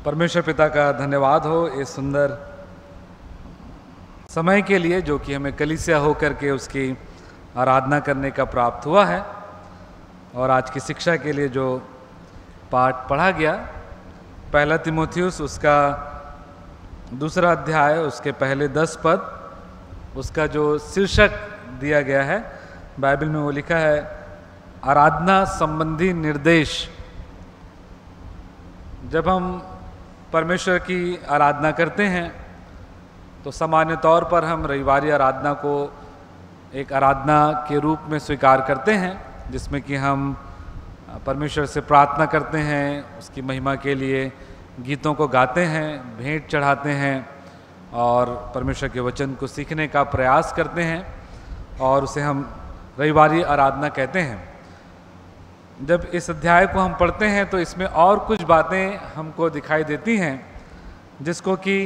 परमेश्वर पिता का धन्यवाद हो इस सुंदर समय के लिए जो कि हमें कलीसिया होकर के उसकी आराधना करने का प्राप्त हुआ है। और आज की शिक्षा के लिए जो पाठ पढ़ा गया पहला तीमुथियुस उसका दूसरा अध्याय उसके पहले 10 पद, उसका जो शीर्षक दिया गया है बाइबल में वो लिखा है आराधना संबंधी निर्देश। जब हम परमेश्वर की आराधना करते हैं तो सामान्य तौर पर हम रविवारी आराधना को एक आराधना के रूप में स्वीकार करते हैं, जिसमें कि हम परमेश्वर से प्रार्थना करते हैं, उसकी महिमा के लिए गीतों को गाते हैं, भेंट चढ़ाते हैं और परमेश्वर के वचन को सीखने का प्रयास करते हैं और उसे हम रविवारी आराधना कहते हैं। जब इस अध्याय को हम पढ़ते हैं तो इसमें और कुछ बातें हमको दिखाई देती हैं जिसको कि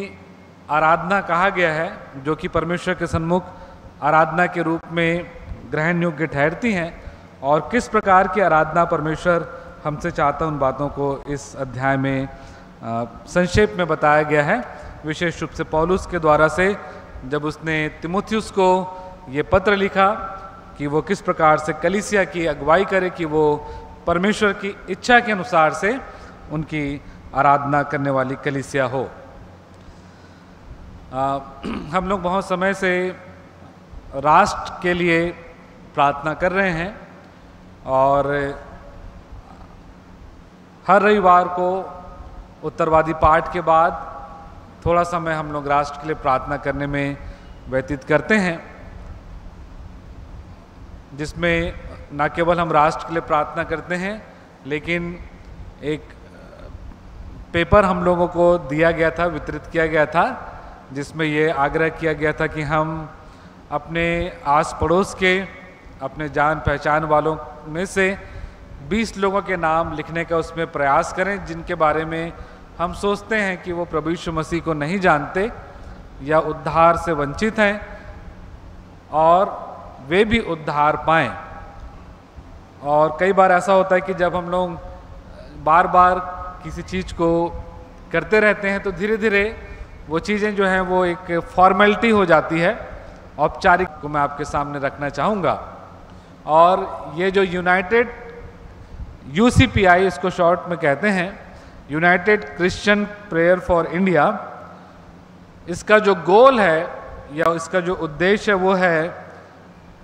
आराधना कहा गया है, जो कि परमेश्वर के सन्मुख आराधना के रूप में ग्रहण योग्य ठहरती हैं और किस प्रकार की आराधना परमेश्वर हमसे चाहता उन बातों को इस अध्याय में संक्षेप में बताया गया है। विशेष रूप से पौलुस के द्वारा से जब उसने तीमुथियुस को ये पत्र लिखा कि वो किस प्रकार से कलीसिया की अगुवाई करे कि वो परमेश्वर की इच्छा के अनुसार से उनकी आराधना करने वाली कलीसिया हो। हम लोग बहुत समय से राष्ट्र के लिए प्रार्थना कर रहे हैं और हर रविवार को उत्तरवादी पाठ के बाद थोड़ा समय हम लोग राष्ट्र के लिए प्रार्थना करने में व्यतीत करते हैं, जिसमें न केवल हम राष्ट्र के लिए प्रार्थना करते हैं लेकिन एक पेपर हम लोगों को दिया गया था, वितरित किया गया था, जिसमें ये आग्रह किया गया था कि हम अपने आस पड़ोस के अपने जान पहचान वालों में से 20 लोगों के नाम लिखने का उसमें प्रयास करें जिनके बारे में हम सोचते हैं कि वो प्रभु यीशु मसीह को नहीं जानते या उद्धार से वंचित हैं और वे भी उद्धार पाएं। और कई बार ऐसा होता है कि जब हम लोग बार बार किसी चीज़ को करते रहते हैं तो धीरे धीरे वो चीज़ें जो हैं वो एक फॉर्मेलिटी हो जाती है। औपचारिक को मैं आपके सामने रखना चाहूँगा और ये जो यूनाइटेड UCPI इसको शॉर्ट में कहते हैं, United Christian prayer for India, इसका जो गोल है या इसका जो उद्देश्य है वो है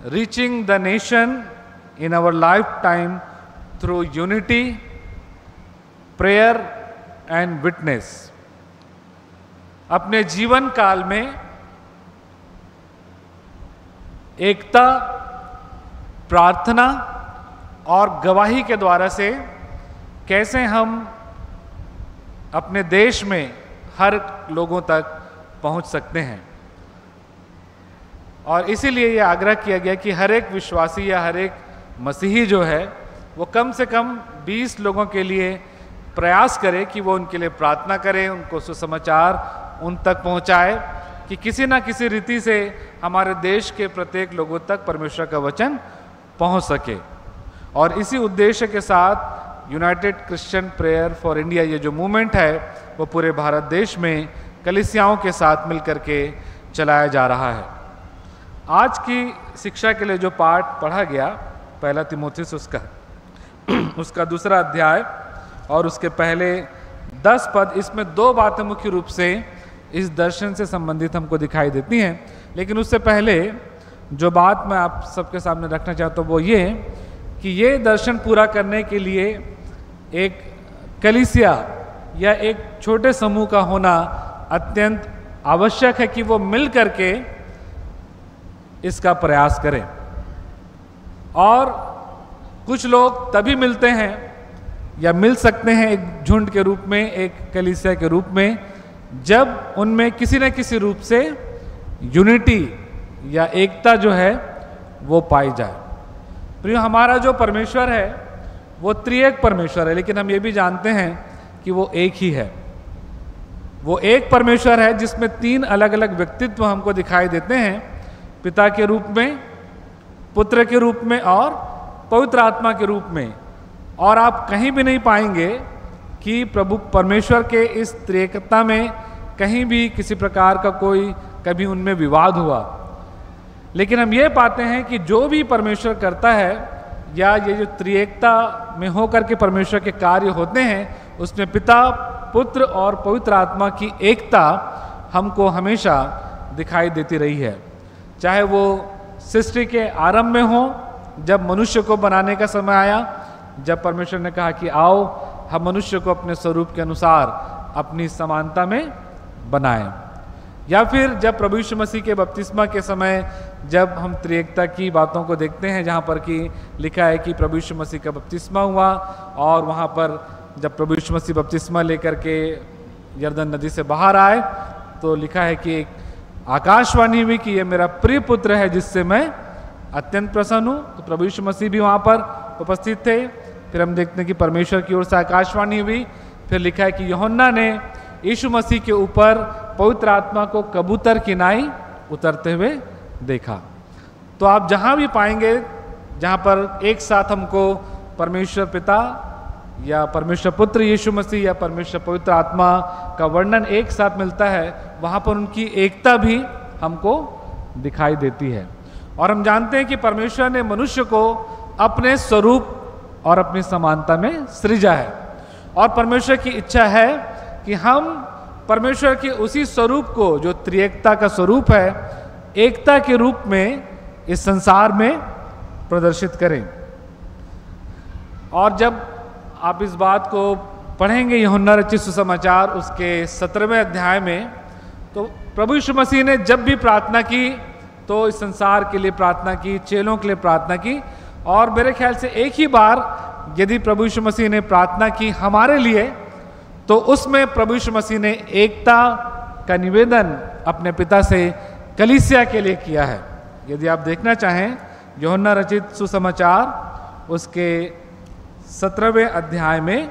reaching the nation in our life time through unity, prayer and witness. अपने जीवन काल में एकता, प्रार्थना और गवाही के द्वारा से कैसे हम अपने देश में हर लोगों तक पहुंच सकते हैं। और इसीलिए ये आग्रह किया गया कि हर एक विश्वासी या हर एक मसीही जो है वो कम से कम 20 लोगों के लिए प्रयास करे कि वो उनके लिए प्रार्थना करें, उनको सुसमाचार उन तक पहुंचाए कि किसी ना किसी रीति से हमारे देश के प्रत्येक लोगों तक परमेश्वर का वचन पहुंच सके। और इसी उद्देश्य के साथ United Christian prayer for India ये जो मूवमेंट है वो पूरे भारत देश में कलीसियाओं के साथ मिलकर के चलाया जा रहा है। आज की शिक्षा के लिए जो पाठ पढ़ा गया पहला तीमुथियुस उसका दूसरा अध्याय और उसके पहले 10 पद, इसमें 2 बातें मुख्य रूप से इस दर्शन से संबंधित हमको दिखाई देती हैं। लेकिन उससे पहले जो बात मैं आप सबके सामने रखना चाहता हूँ वो ये कि ये दर्शन पूरा करने के लिए एक कलीसिया या एक छोटे समूह का होना अत्यंत आवश्यक है कि वो मिल करके इसका प्रयास करें। और कुछ लोग तभी मिलते हैं या मिल सकते हैं एक झुंड के रूप में, एक कलीसिया के रूप में, जब उनमें किसी न किसी रूप से यूनिटी या एकता जो है वो पाई जाए। प्रिय, हमारा जो परमेश्वर है वो त्रिएक परमेश्वर है, लेकिन हम ये भी जानते हैं कि वो एक ही है। वो एक परमेश्वर है जिसमें 3 अलग अलग व्यक्तित्व हमको दिखाई देते हैं, पिता के रूप में, पुत्र के रूप में और पवित्र आत्मा के रूप में। और आप कहीं भी नहीं पाएंगे कि प्रभु परमेश्वर के इस त्रिएकता में कहीं भी किसी प्रकार का कोई कभी उनमें विवाद हुआ। लेकिन हम ये पाते हैं कि जो भी परमेश्वर करता है या ये जो त्रिएकता में होकर के परमेश्वर के कार्य होते हैं, उसमें पिता, पुत्र और पवित्र आत्मा की एकता हमको हमेशा दिखाई देती रही है। चाहे वो सृष्टि के आरंभ में हो, जब मनुष्य को बनाने का समय आया, जब परमेश्वर ने कहा कि आओ हम मनुष्य को अपने स्वरूप के अनुसार अपनी समानता में बनाएं, या फिर जब प्रभु यीशु मसीह के बपतिस्मा के समय जब हम त्रिएकता की बातों को देखते हैं, जहाँ पर कि लिखा है कि प्रभु यीशु मसीह का बपतिस्मा हुआ और वहाँ पर जब प्रभु यीशु मसीह बपतिस्मा लेकर के यरदन नदी से बाहर आए तो लिखा है कि एक आकाशवाणी हुई कि ये मेरा प्रिय पुत्र है जिससे मैं अत्यंत प्रसन्न हूँ। तो प्रभु यीशु मसीह भी वहाँ पर उपस्थित थे। फिर हम देखते हैं कि परमेश्वर की ओर से आकाशवाणी हुई। फिर लिखा है कि यूहन्ना ने यीशु मसीह के ऊपर पवित्र आत्मा को कबूतर की नाई उतरते हुए देखा। तो आप जहाँ भी पाएंगे जहाँ पर एक साथ हमको परमेश्वर पिता या परमेश्वर पुत्र यीशु मसीह या परमेश्वर पवित्र आत्मा का वर्णन एक साथ मिलता है, वहाँ पर उनकी एकता भी हमको दिखाई देती है। और हम जानते हैं कि परमेश्वर ने मनुष्य को अपने स्वरूप और अपनी समानता में सृजा है, और परमेश्वर की इच्छा है कि हम परमेश्वर के उसी स्वरूप को, जो त्रिएकता का स्वरूप है, एकता के रूप में इस संसार में प्रदर्शित करें। और जब आप इस बात को पढ़ेंगे यूहन्ना रचित सुसमाचार उसके 17वें अध्याय में, तो प्रभु यीशु मसीह ने जब भी प्रार्थना की तो इस संसार के लिए प्रार्थना की, चेलों के लिए प्रार्थना की। और मेरे ख्याल से एक ही बार यदि प्रभु यीशु मसीह ने प्रार्थना की हमारे लिए, तो उसमें प्रभु यीशु मसीह ने एकता का निवेदन अपने पिता से कलीसिया के लिए किया है। यदि आप देखना चाहें यूहन्ना रचित सुसमाचार उसके 17वें अध्याय में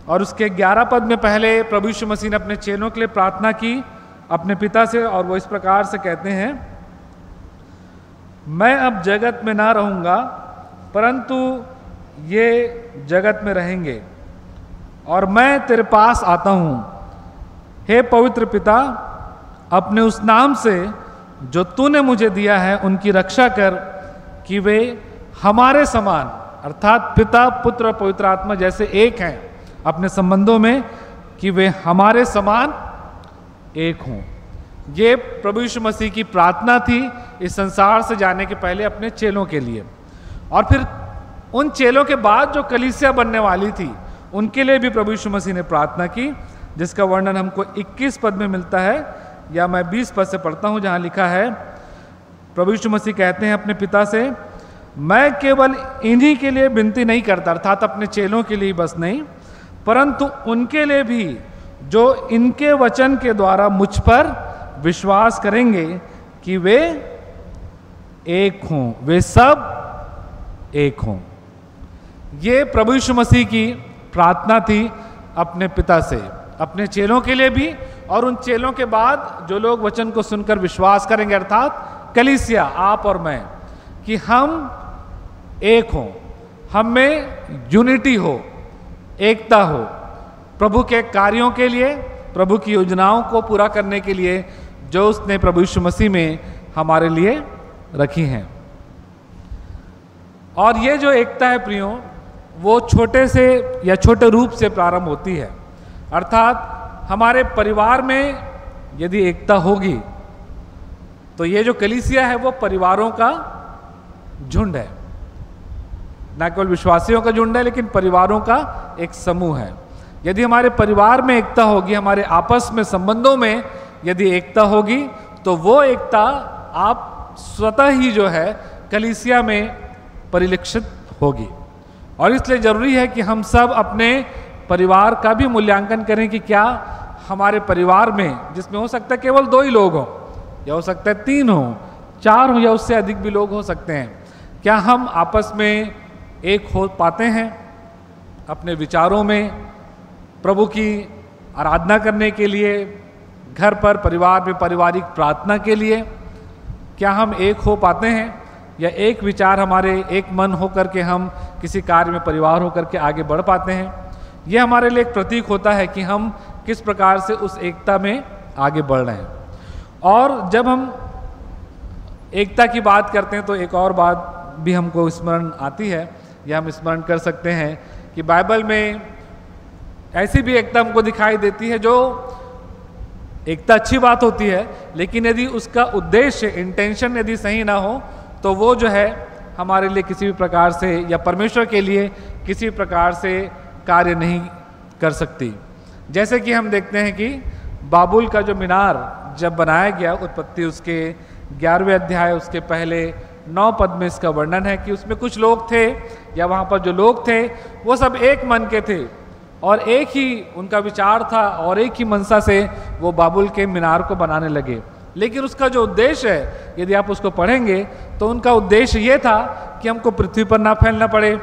और उसके 11 पद में पहले प्रभु यीशु मसीह ने अपने चेलों के लिए प्रार्थना की अपने पिता से, और वो इस प्रकार से कहते हैं, मैं अब जगत में ना रहूंगा परंतु ये जगत में रहेंगे, और मैं तेरे पास आता हूं। हे पवित्र पिता, अपने उस नाम से जो तूने मुझे दिया है उनकी रक्षा कर, कि वे हमारे समान, अर्थात पिता, पुत्र और पवित्र आत्मा जैसे एक हैं अपने संबंधों में, कि वे हमारे समान एक हों। ये प्रभु यीशु मसीह की प्रार्थना थी इस संसार से जाने के पहले अपने चेलों के लिए। और फिर उन चेलों के बाद जो कलीसिया बनने वाली थी उनके लिए भी प्रभु यीशु मसीह ने प्रार्थना की, जिसका वर्णन हमको 21 पद में मिलता है, या मैं 20 पद से पढ़ता हूं, जहां लिखा है, प्रभु यीशु मसीह कहते हैं अपने पिता से, मैं केवल इन्हीं के लिए विनती नहीं करता, अर्थात अपने चेलों के लिए बस नहीं, परंतु उनके लिए भी जो इनके वचन के द्वारा मुझ पर विश्वास करेंगे कि वे एक हों, वे सब एक हों। ये प्रभु यीशु मसीह की प्रार्थना थी अपने पिता से, अपने चेलों के लिए भी, और उन चेलों के बाद जो लोग वचन को सुनकर विश्वास करेंगे, अर्थात कलीसिया, आप और मैं, कि हम एक हों, हम में यूनिटी हो, एकता हो, प्रभु के कार्यों के लिए, प्रभु की योजनाओं को पूरा करने के लिए जो उसने प्रभु यीशु मसीह में हमारे लिए रखी हैं। और ये जो एकता है प्रियो, वो छोटे से या छोटे रूप से प्रारंभ होती है। अर्थात हमारे परिवार में यदि एकता होगी तो ये जो कलीसिया है वो परिवारों का झुंड है, ना केवल विश्वासियों का झुंड है लेकिन परिवारों का एक समूह है। यदि हमारे परिवार में एकता होगी, हमारे आपस में संबंधों में यदि एकता होगी, तो वो एकता आप स्वतः ही जो है कलीसिया में परिलक्षित होगी। और इसलिए जरूरी है कि हम सब अपने परिवार का भी मूल्यांकन करें कि क्या हमारे परिवार में, जिसमें हो सकता है केवल 2 ही लोग हों, या हो सकता है 3 हों, 4 हों, या उससे अधिक भी लोग हो सकते हैं, क्या हम आपस में एक हो पाते हैं अपने विचारों में, प्रभु की आराधना करने के लिए, घर पर परिवार में पारिवारिक प्रार्थना के लिए, क्या हम एक हो पाते हैं? या एक विचार हमारे एक मन होकर के हम किसी कार्य में परिवार होकर के आगे बढ़ पाते हैं। ये हमारे लिए एक प्रतीक होता है कि हम किस प्रकार से उस एकता में आगे बढ़ रहे हैं। और जब हम एकता की बात करते हैं तो एक और बात भी हमको स्मरण आती है या हम स्मरण कर सकते हैं कि बाइबल में ऐसी भी एकता हमको दिखाई देती है जो एकता अच्छी बात होती है, लेकिन यदि उसका उद्देश्य इंटेंशन यदि सही ना हो तो वो जो है हमारे लिए किसी भी प्रकार से या परमेश्वर के लिए किसी भी प्रकार से कार्य नहीं कर सकती। जैसे कि हम देखते हैं कि बाबुल का जो मीनार जब बनाया गया, उत्पत्ति उसके 11वें अध्याय उसके पहले 9 पद में इसका वर्णन है कि उसमें कुछ लोग थे या वहाँ पर जो लोग थे वो सब एक मन के थे और एक ही उनका विचार था और एक ही मनसा से वो बाबुल के मीनार को बनाने लगे। लेकिन उसका जो उद्देश्य है यदि आप उसको पढ़ेंगे तो उनका उद्देश्य ये था कि हमको पृथ्वी पर ना फैलना पड़े।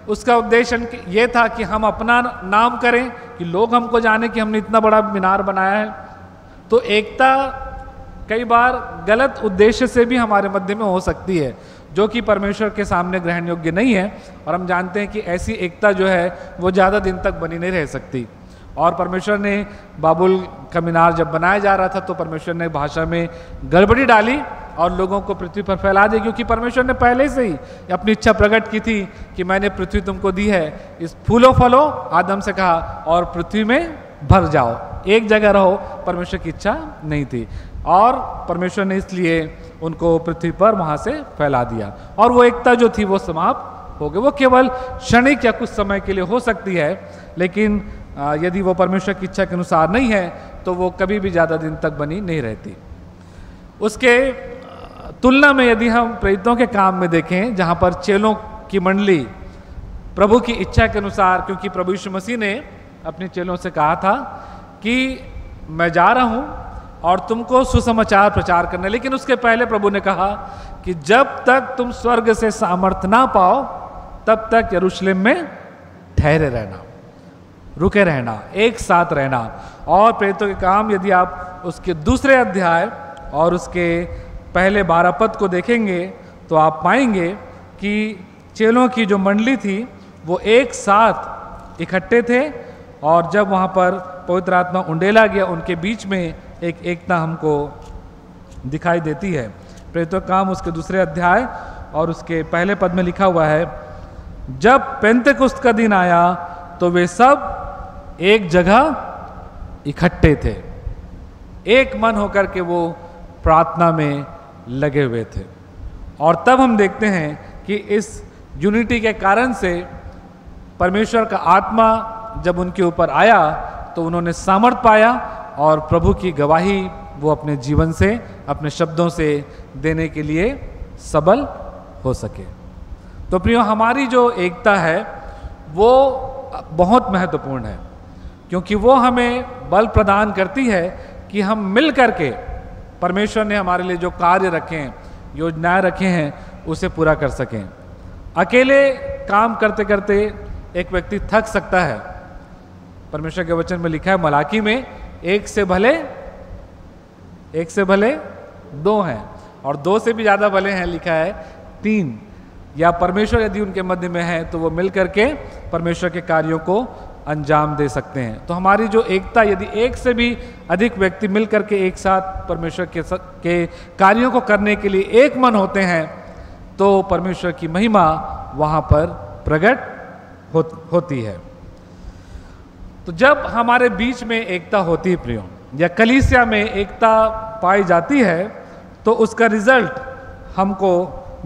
उसका उद्देश्य ये था कि हम अपना नाम करें, कि लोग हमको जाने कि हमने इतना बड़ा मीनार बनाया है। तो एकता कई बार गलत उद्देश्य से भी हमारे मध्य में हो सकती है, जो कि परमेश्वर के सामने ग्रहण योग्य नहीं है। और हम जानते हैं कि ऐसी एकता जो है वो ज़्यादा दिन तक बनी नहीं रह सकती। और परमेश्वर ने बाबुल का मीनार जब बनाया जा रहा था तो परमेश्वर ने भाषा में गड़बड़ी डाली और लोगों को पृथ्वी पर फैला दी, क्योंकि परमेश्वर ने पहले से ही अपनी इच्छा प्रकट की थी कि मैंने पृथ्वी तुमको दी है, इस फूलो फलो आदम से कहा और पृथ्वी में भर जाओ, एक जगह रहो। परमेश्वर की इच्छा नहीं थी और परमेश्वर ने इसलिए उनको पृथ्वी पर वहां से फैला दिया और वो एकता जो थी वो समाप्त हो गई। वो केवल क्षणिक या कुछ समय के लिए हो सकती है, लेकिन यदि वो परमेश्वर की इच्छा के अनुसार नहीं है तो वो कभी भी ज़्यादा दिन तक बनी नहीं रहती। उसके तुलना में यदि हम प्रेरितों के काम में देखें, जहाँ पर चेलों की मंडली प्रभु की इच्छा के अनुसार, क्योंकि प्रभु यीशु मसीह ने अपने चेलों से कहा था कि मैं जा रहा हूँ और तुमको सुसमाचार प्रचार करना, लेकिन उसके पहले प्रभु ने कहा कि जब तक तुम स्वर्ग से सामर्थ ना पाओ तब तक यरूशलेम में ठहरे रहना, रुके रहना, एक साथ रहना। और प्रेरितों के काम यदि आप उसके 2 अध्याय और उसके पहले 12 पद को देखेंगे तो आप पाएंगे कि चेलों की जो मंडली थी वो एक साथ इकट्ठे थे और जब वहाँ पर पवित्र आत्मा उंडेला गया उनके बीच में एक एकता हमको दिखाई देती है। प्रेरितों का काम उसके 2 अध्याय और उसके पहले पद में लिखा हुआ है, जब पेंतेकुस्त का दिन आया तो वे सब एक जगह इकट्ठे थे, एक मन होकर के वो प्रार्थना में लगे हुए थे। और तब हम देखते हैं कि इस यूनिटी के कारण से परमेश्वर का आत्मा जब उनके ऊपर आया तो उन्होंने सामर्थ पाया और प्रभु की गवाही वो अपने जीवन से, अपने शब्दों से देने के लिए सबल हो सके। तो प्रियो, हमारी जो एकता है वो बहुत महत्वपूर्ण है, क्योंकि वो हमें बल प्रदान करती है कि हम मिल करके परमेश्वर ने हमारे लिए जो कार्य रखे हैं, योजनाएं रखे हैं, उसे पूरा कर सकें। अकेले काम करते करते एक व्यक्ति थक सकता है। परमेश्वर के वचन में लिखा है मलाकी में, एक से भले 2 हैं और 2 से भी ज़्यादा भले हैं लिखा है 3, या परमेश्वर यदि उनके मध्य में है तो वो मिल करके परमेश्वर के कार्यों को अंजाम दे सकते हैं। तो हमारी जो एकता, यदि एक से भी अधिक व्यक्ति मिल करके एक साथ परमेश्वर के कार्यों को करने के लिए एक मन होते हैं तो परमेश्वर की महिमा वहाँ पर प्रकट होती है। तो जब हमारे बीच में एकता होती है प्रियो, या कलीसिया में एकता पाई जाती है तो उसका रिजल्ट हमको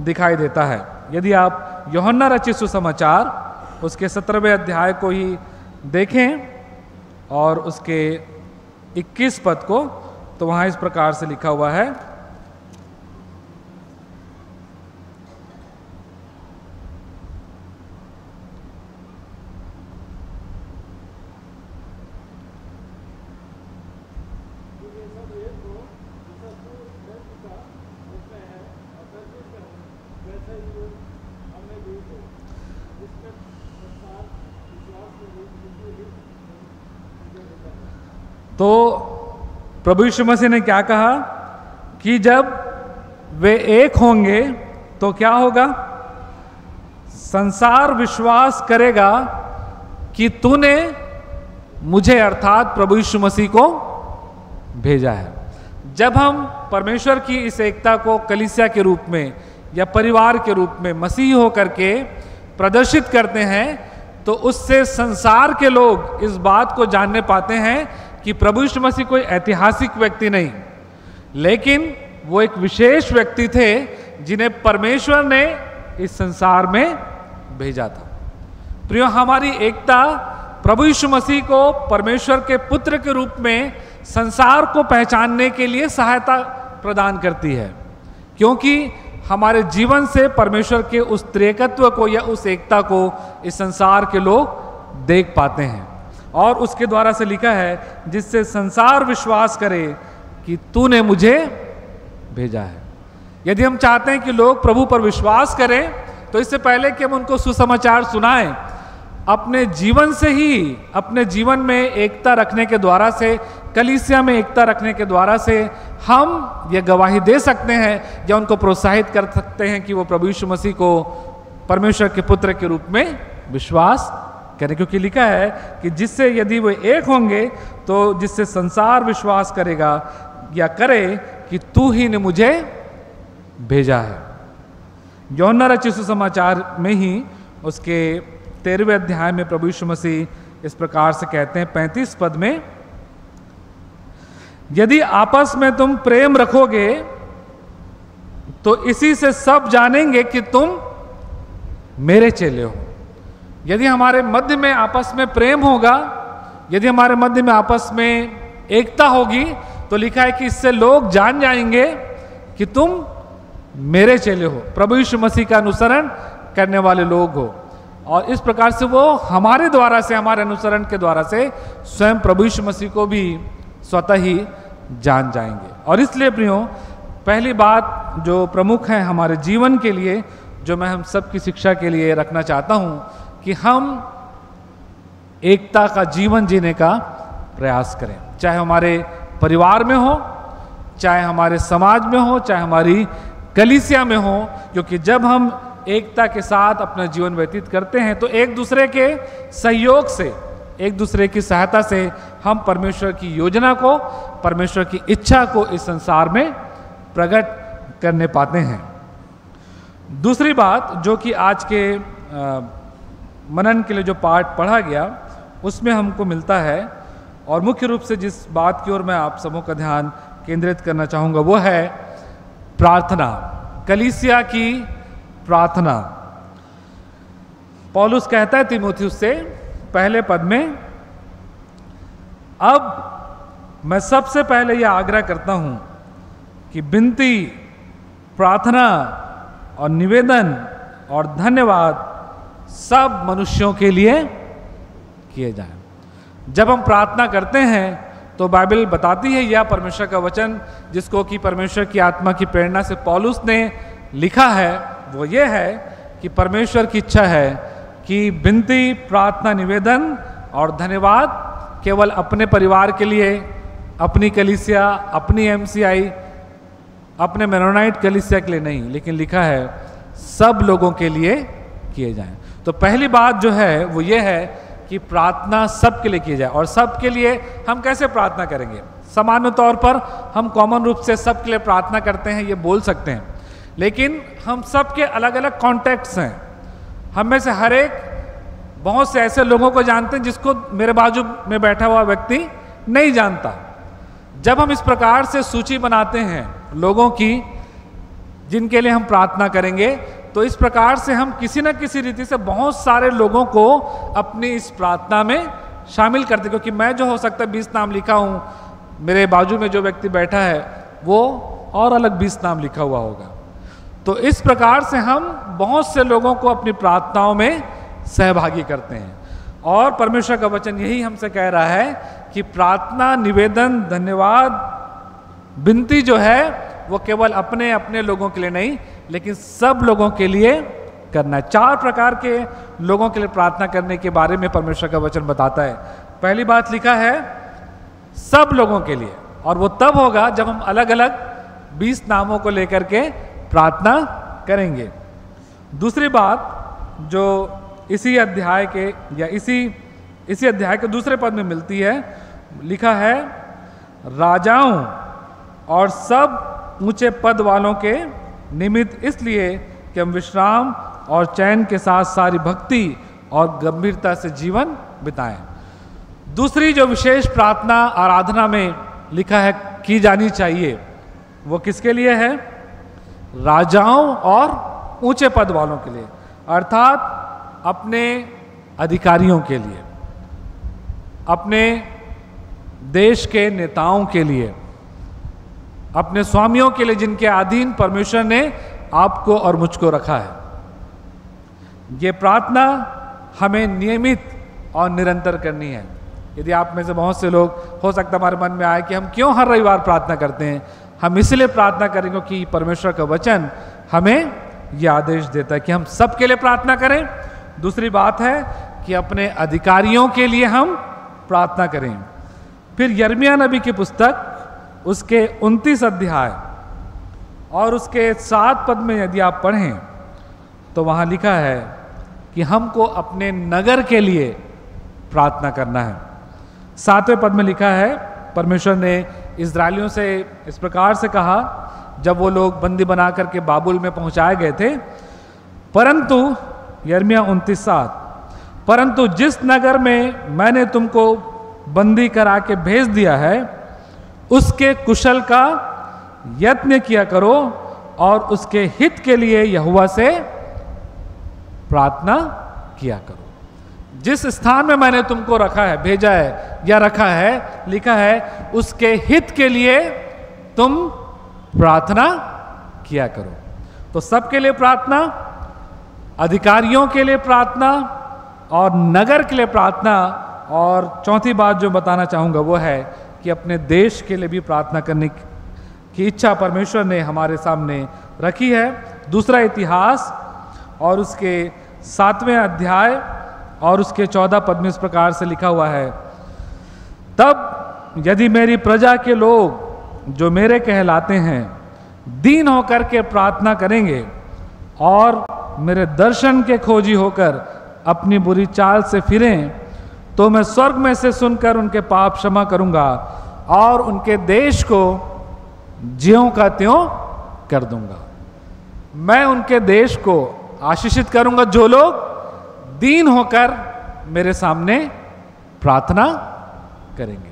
दिखाई देता है। यदि आप यूहन्ना रचित सुसमाचार उसके 17वें अध्याय को ही देखें और उसके 21 पद को, तो वहाँ इस प्रकार से लिखा हुआ है, तो प्रभु यीशु मसीह ने क्या कहा कि जब वे एक होंगे तो क्या होगा? संसार विश्वास करेगा कि तूने मुझे अर्थात प्रभु यीशु मसीह को भेजा है। जब हम परमेश्वर की इस एकता को कलीसिया के रूप में या परिवार के रूप में मसीही होकर के प्रदर्शित करते हैं, तो उससे संसार के लोग इस बात को जानने पाते हैं कि प्रभु यीशु मसीह कोई ऐतिहासिक व्यक्ति नहीं, लेकिन वो एक विशेष व्यक्ति थे जिन्हें परमेश्वर ने इस संसार में भेजा था। प्रियो, हमारी एकता प्रभु यीशु मसीह को परमेश्वर के पुत्र के रूप में संसार को पहचानने के लिए सहायता प्रदान करती है, क्योंकि हमारे जीवन से परमेश्वर के उस त्रिएकत्व को या उस एकता को इस संसार के लोग देख पाते हैं। और उसके द्वारा से लिखा है, जिससे संसार विश्वास करे कि तूने मुझे भेजा है। यदि हम चाहते हैं कि लोग प्रभु पर विश्वास करें, तो इससे पहले कि हम उनको सुसमाचार सुनाएं, अपने जीवन से ही, अपने जीवन में एकता रखने के द्वारा से, कलीसिया में एकता रखने के द्वारा से हम ये गवाही दे सकते हैं या उनको प्रोत्साहित कर सकते हैं कि वो प्रभु यीशु मसीह को परमेश्वर के पुत्र के रूप में विश्वास करें। क्योंकि लिखा है कि जिससे यदि वो एक होंगे, तो जिससे संसार विश्वास करेगा या करे कि तू ही ने मुझे भेजा है। यूहन्ना रचित सुसमाचार में ही उसके 13वें अध्याय में प्रभु यीशु मसीह इस प्रकार से कहते हैं 35 पद में, यदि आपस में तुम प्रेम रखोगे तो इसी से सब जानेंगे कि तुम मेरे चेले हो। यदि हमारे मध्य में आपस में प्रेम होगा, यदि हमारे मध्य में आपस में एकता होगी, तो लिखा है कि इससे लोग जान जाएंगे कि तुम मेरे चेले हो, प्रभु यीशु मसीह का अनुसरण करने वाले लोग हो। और इस प्रकार से वो हमारे द्वारा से, हमारे अनुसरण के द्वारा से स्वयं प्रभु यीशु मसीह को भी स्वतः ही जान जाएंगे। और इसलिए प्रियो, पहली बात जो प्रमुख है हमारे जीवन के लिए, जो मैं हम सब की शिक्षा के लिए रखना चाहता हूं, कि हम एकता का जीवन जीने का प्रयास करें, चाहे हमारे परिवार में हो, चाहे हमारे समाज में हो, चाहे हमारी कलीसिया में हो। क्योंकि जब हम एकता के साथ अपना जीवन व्यतीत करते हैं, तो एक दूसरे के सहयोग से, एक दूसरे की सहायता से हम परमेश्वर की योजना को, परमेश्वर की इच्छा को इस संसार में प्रकट करने पाते हैं। दूसरी बात जो कि आज के मनन के लिए जो पाठ पढ़ा गया, उसमें हमको मिलता है, और मुख्य रूप से जिस बात की ओर मैं आप सबों का ध्यान केंद्रित करना चाहूँगा, वो है प्रार्थना, कलीसिया की प्रार्थना। पौलुस कहता है तीमुथियुस से पहले पद में, अब मैं सबसे पहले यह आग्रह करता हूं कि विनती, प्रार्थना और निवेदन और धन्यवाद सब मनुष्यों के लिए किए जाएं। जब हम प्रार्थना करते हैं तो बाइबल बताती है, यह परमेश्वर का वचन जिसको कि परमेश्वर की आत्मा की प्रेरणा से पौलुस ने लिखा है, वो ये है कि परमेश्वर की इच्छा है कि विनती, प्रार्थना, निवेदन और धन्यवाद केवल अपने परिवार के लिए, अपनी कलीसिया, अपनी एमसीआई, अपने मेरोनाइट कलीसिया के लिए नहीं, लेकिन लिखा है सब लोगों के लिए किए जाएं। तो पहली बात जो है वो ये है कि प्रार्थना सबके लिए की जाए। और सबके लिए हम कैसे प्रार्थना करेंगे? सामान्य तौर पर हम कॉमन रूप से सबके लिए प्रार्थना करते हैं, ये बोल सकते हैं, लेकिन हम सबके अलग अलग कॉन्टेक्ट्स हैं। हम में से हर एक बहुत से ऐसे लोगों को जानते हैं जिसको मेरे बाजू में बैठा हुआ व्यक्ति नहीं जानता। जब हम इस प्रकार से सूची बनाते हैं लोगों की जिनके लिए हम प्रार्थना करेंगे, तो इस प्रकार से हम किसी न किसी रीति से बहुत सारे लोगों को अपनी इस प्रार्थना में शामिल करते, क्योंकि मैं जो हो सकता है 20 नाम लिखा हूं, मेरे बाजू में जो व्यक्ति बैठा है वो और अलग 20 नाम लिखा हुआ होगा। तो इस प्रकार से हम बहुत से लोगों को अपनी प्रार्थनाओं में सहभागी करते हैं। और परमेश्वर का वचन यही हमसे कह रहा है कि प्रार्थना, निवेदन, धन्यवाद, विनती जो है वो केवल अपने अपने लोगों के लिए नहीं, लेकिन सब लोगों के लिए करना है। 4 प्रकार के लोगों के लिए प्रार्थना करने के बारे में परमेश्वर का वचन बताता है। पहली बात लिखा है सब लोगों के लिए, और वो तब होगा जब हम अलग अलग 20 नामों को लेकर के प्रार्थना करेंगे। दूसरी बात जो इसी अध्याय के या इसी अध्याय के दूसरे पद में मिलती है, लिखा है राजाओं और सब ऊंचे पद वालों के निमित्त, इसलिए कि हम विश्राम और चैन के साथ सारी भक्ति और गंभीरता से जीवन बिताएं। दूसरी जो विशेष प्रार्थना आराधना में लिखा है की जानी चाहिए, वो किसके लिए है? राजाओं और ऊंचे पद वालों के लिए, अर्थात अपने अधिकारियों के लिए, अपने देश के नेताओं के लिए, अपने स्वामियों के लिए, जिनके अधीन परमेश्वर ने आपको और मुझको रखा है। ये प्रार्थना हमें नियमित और निरंतर करनी है। यदि आप में से बहुत से लोग, हो सकता है हमारे मन में आए कि हम क्यों हर रविवार प्रार्थना करते हैं। हम इसलिए प्रार्थना करेंगे कि परमेश्वर का वचन हमें यह आदेश देता है कि हम सबके लिए प्रार्थना करें। दूसरी बात है कि अपने अधिकारियों के लिए हम प्रार्थना करें। फिर यिर्मयाह नबी की पुस्तक उसके 29 अध्याय और उसके 7 पद में यदि आप पढ़ें तो वहाँ लिखा है कि हमको अपने नगर के लिए प्रार्थना करना है। 7वें पद में लिखा है, परमेश्वर ने इस्राएलियों से इस प्रकार से कहा जब वो लोग बंदी बना करके बाबुल में पहुंचाए गए थे, परंतु यिर्मयाह 29:7, परंतु जिस नगर में मैंने तुमको बंदी करा के भेज दिया है उसके कुशल का यत्न किया करो और उसके हित के लिए यहोवा से प्रार्थना किया करो। जिस स्थान में मैंने तुमको रखा है, भेजा है या रखा है, लिखा है उसके हित के लिए तुम प्रार्थना किया करो। तो सबके लिए प्रार्थना, अधिकारियों के लिए प्रार्थना और नगर के लिए प्रार्थना। और चौथी बात जो बताना चाहूँगा वो है कि अपने देश के लिए भी प्रार्थना करने की इच्छा परमेश्वर ने हमारे सामने रखी है। दूसरा इतिहास और उसके 7वें अध्याय और उसके 14 पद में इस प्रकार से लिखा हुआ है, तब यदि मेरी प्रजा के लोग जो मेरे कहलाते हैं दीन होकर के प्रार्थना करेंगे और मेरे दर्शन के खोजी होकर अपनी बुरी चाल से फिरें, तो मैं स्वर्ग में से सुनकर उनके पाप क्षमा करूंगा और उनके देश को ज्यों का त्यों कर दूंगा। मैं उनके देश को आशीषित करूंगा जो लोग दीन होकर मेरे सामने प्रार्थना करेंगे।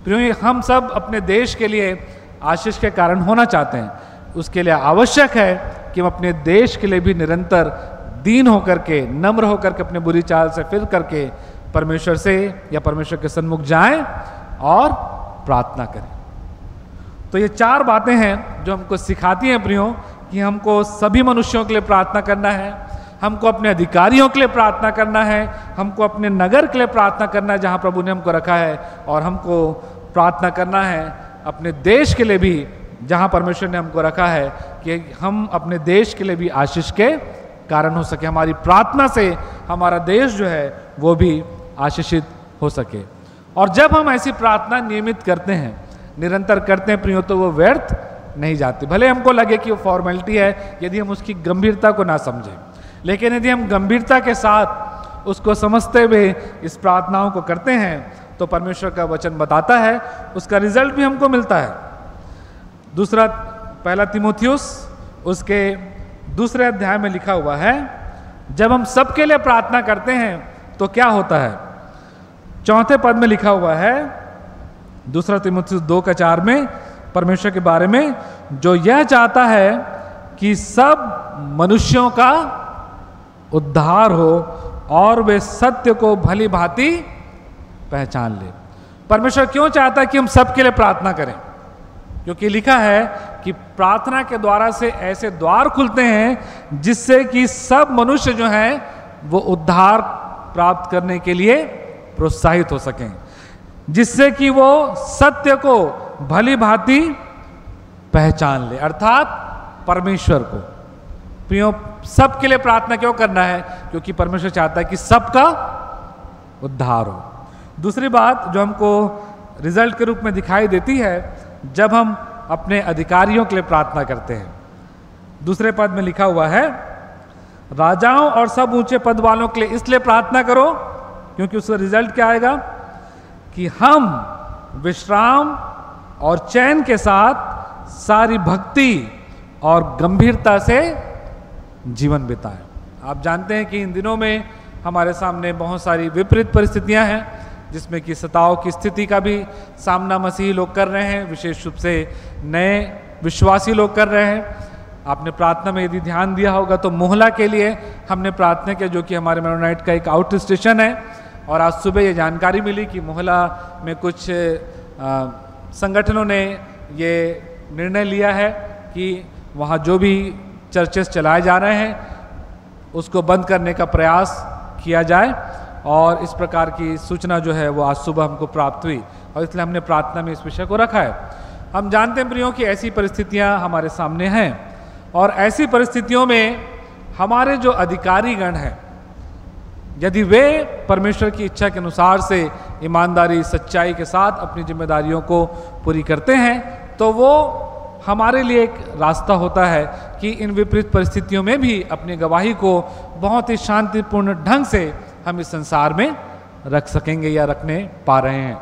प्रिय, हम सब अपने देश के लिए आशीष के कारण होना चाहते हैं। उसके लिए आवश्यक है कि हम अपने देश के लिए भी निरंतर दीन होकर के, नम्र होकर के, अपने बुरी चाल से फिर करके परमेश्वर से या परमेश्वर के सन्मुख जाएं और प्रार्थना करें। तो ये 4 बातें हैं जो हमको सिखाती हैं प्रियो कि हमको सभी मनुष्यों के लिए प्रार्थना करना है, हमको अपने अधिकारियों के लिए प्रार्थना करना है, हमको अपने नगर के लिए प्रार्थना करना है जहाँ प्रभु ने हमको रखा है, और हमको प्रार्थना करना है अपने देश के लिए भी जहाँ परमेश्वर ने हमको रखा है कि हम अपने देश के लिए भी आशीष के कारण हो सके। हमारी प्रार्थना से हमारा देश जो है वो भी आशीषित हो सके। और जब हम ऐसी प्रार्थना नियमित करते हैं, निरंतर करते हैं प्रियो, तो वो व्यर्थ नहीं जाती। भले हमको लगे कि वो फॉर्मेलिटी है यदि हम उसकी गंभीरता को ना समझें, लेकिन यदि हम गंभीरता के साथ उसको समझते हुए इस प्रार्थनाओं को करते हैं तो परमेश्वर का वचन बताता है उसका रिजल्ट भी हमको मिलता है। दूसरा, 1 तीमुथियुस उसके 2 अध्याय में लिखा हुआ है, जब हम सबके लिए प्रार्थना करते हैं तो क्या होता है। 4 पद में लिखा हुआ है 2 तीमुथियुस 2:4 में परमेश्वर के बारे में, जो यह चाहता है कि सब मनुष्यों का उद्धार हो और वे सत्य को भली भांति पहचान ले। परमेश्वर क्यों चाहता है कि हम सबके लिए प्रार्थना करें? क्योंकि लिखा है कि प्रार्थना के द्वारा से ऐसे द्वार खुलते हैं जिससे कि सब मनुष्य जो हैं वो उद्धार प्राप्त करने के लिए प्रोत्साहित हो सकें, जिससे कि वो सत्य को भली भांति पहचान ले, अर्थात परमेश्वर को। प्रियो, सबके लिए प्रार्थना क्यों करना है? क्योंकि परमेश्वर चाहता है कि सबका उद्धार हो। दूसरी बात जो हमको रिजल्ट के रूप में दिखाई देती है जब हम अपने अधिकारियों के लिए प्रार्थना करते हैं, 2 पद में लिखा हुआ है, राजाओं और सब ऊंचे पद वालों के लिए इसलिए प्रार्थना करो क्योंकि उसका रिजल्ट क्या आएगा कि हम विश्राम और चैन के साथ सारी भक्ति और गंभीरता से जीवन बिताएं। आप जानते हैं कि इन दिनों में हमारे सामने बहुत सारी विपरीत परिस्थितियां हैं, जिसमें कि सताव की स्थिति का भी सामना मसीही लोग कर रहे हैं, विशेष रूप से नए विश्वासी लोग कर रहे हैं। आपने प्रार्थना में यदि ध्यान दिया होगा तो मोहला के लिए हमने प्रार्थना किया, जो कि हमारे मेरोनाइट का एक आउट स्टेशन है। और आज सुबह ये जानकारी मिली कि मोहला में कुछ संगठनों ने ये निर्णय लिया है कि वहाँ जो भी चर्चेस चलाए जा रहे हैं उसको बंद करने का प्रयास किया जाए। और इस प्रकार की सूचना जो है वो आज सुबह हमको प्राप्त हुई और इसलिए हमने प्रार्थना में इस विषय को रखा है। हम जानते हैं प्रियों कि ऐसी परिस्थितियां हमारे सामने हैं और ऐसी परिस्थितियों में हमारे जो अधिकारीगण हैं, यदि वे परमेश्वर की इच्छा के अनुसार से ईमानदारी सच्चाई के साथ अपनी जिम्मेदारियों को पूरी करते हैं तो वो हमारे लिए एक रास्ता होता है कि इन विपरीत परिस्थितियों में भी अपनी गवाही को बहुत ही शांतिपूर्ण ढंग से हम इस संसार में रख सकेंगे या रखने पा रहे हैं।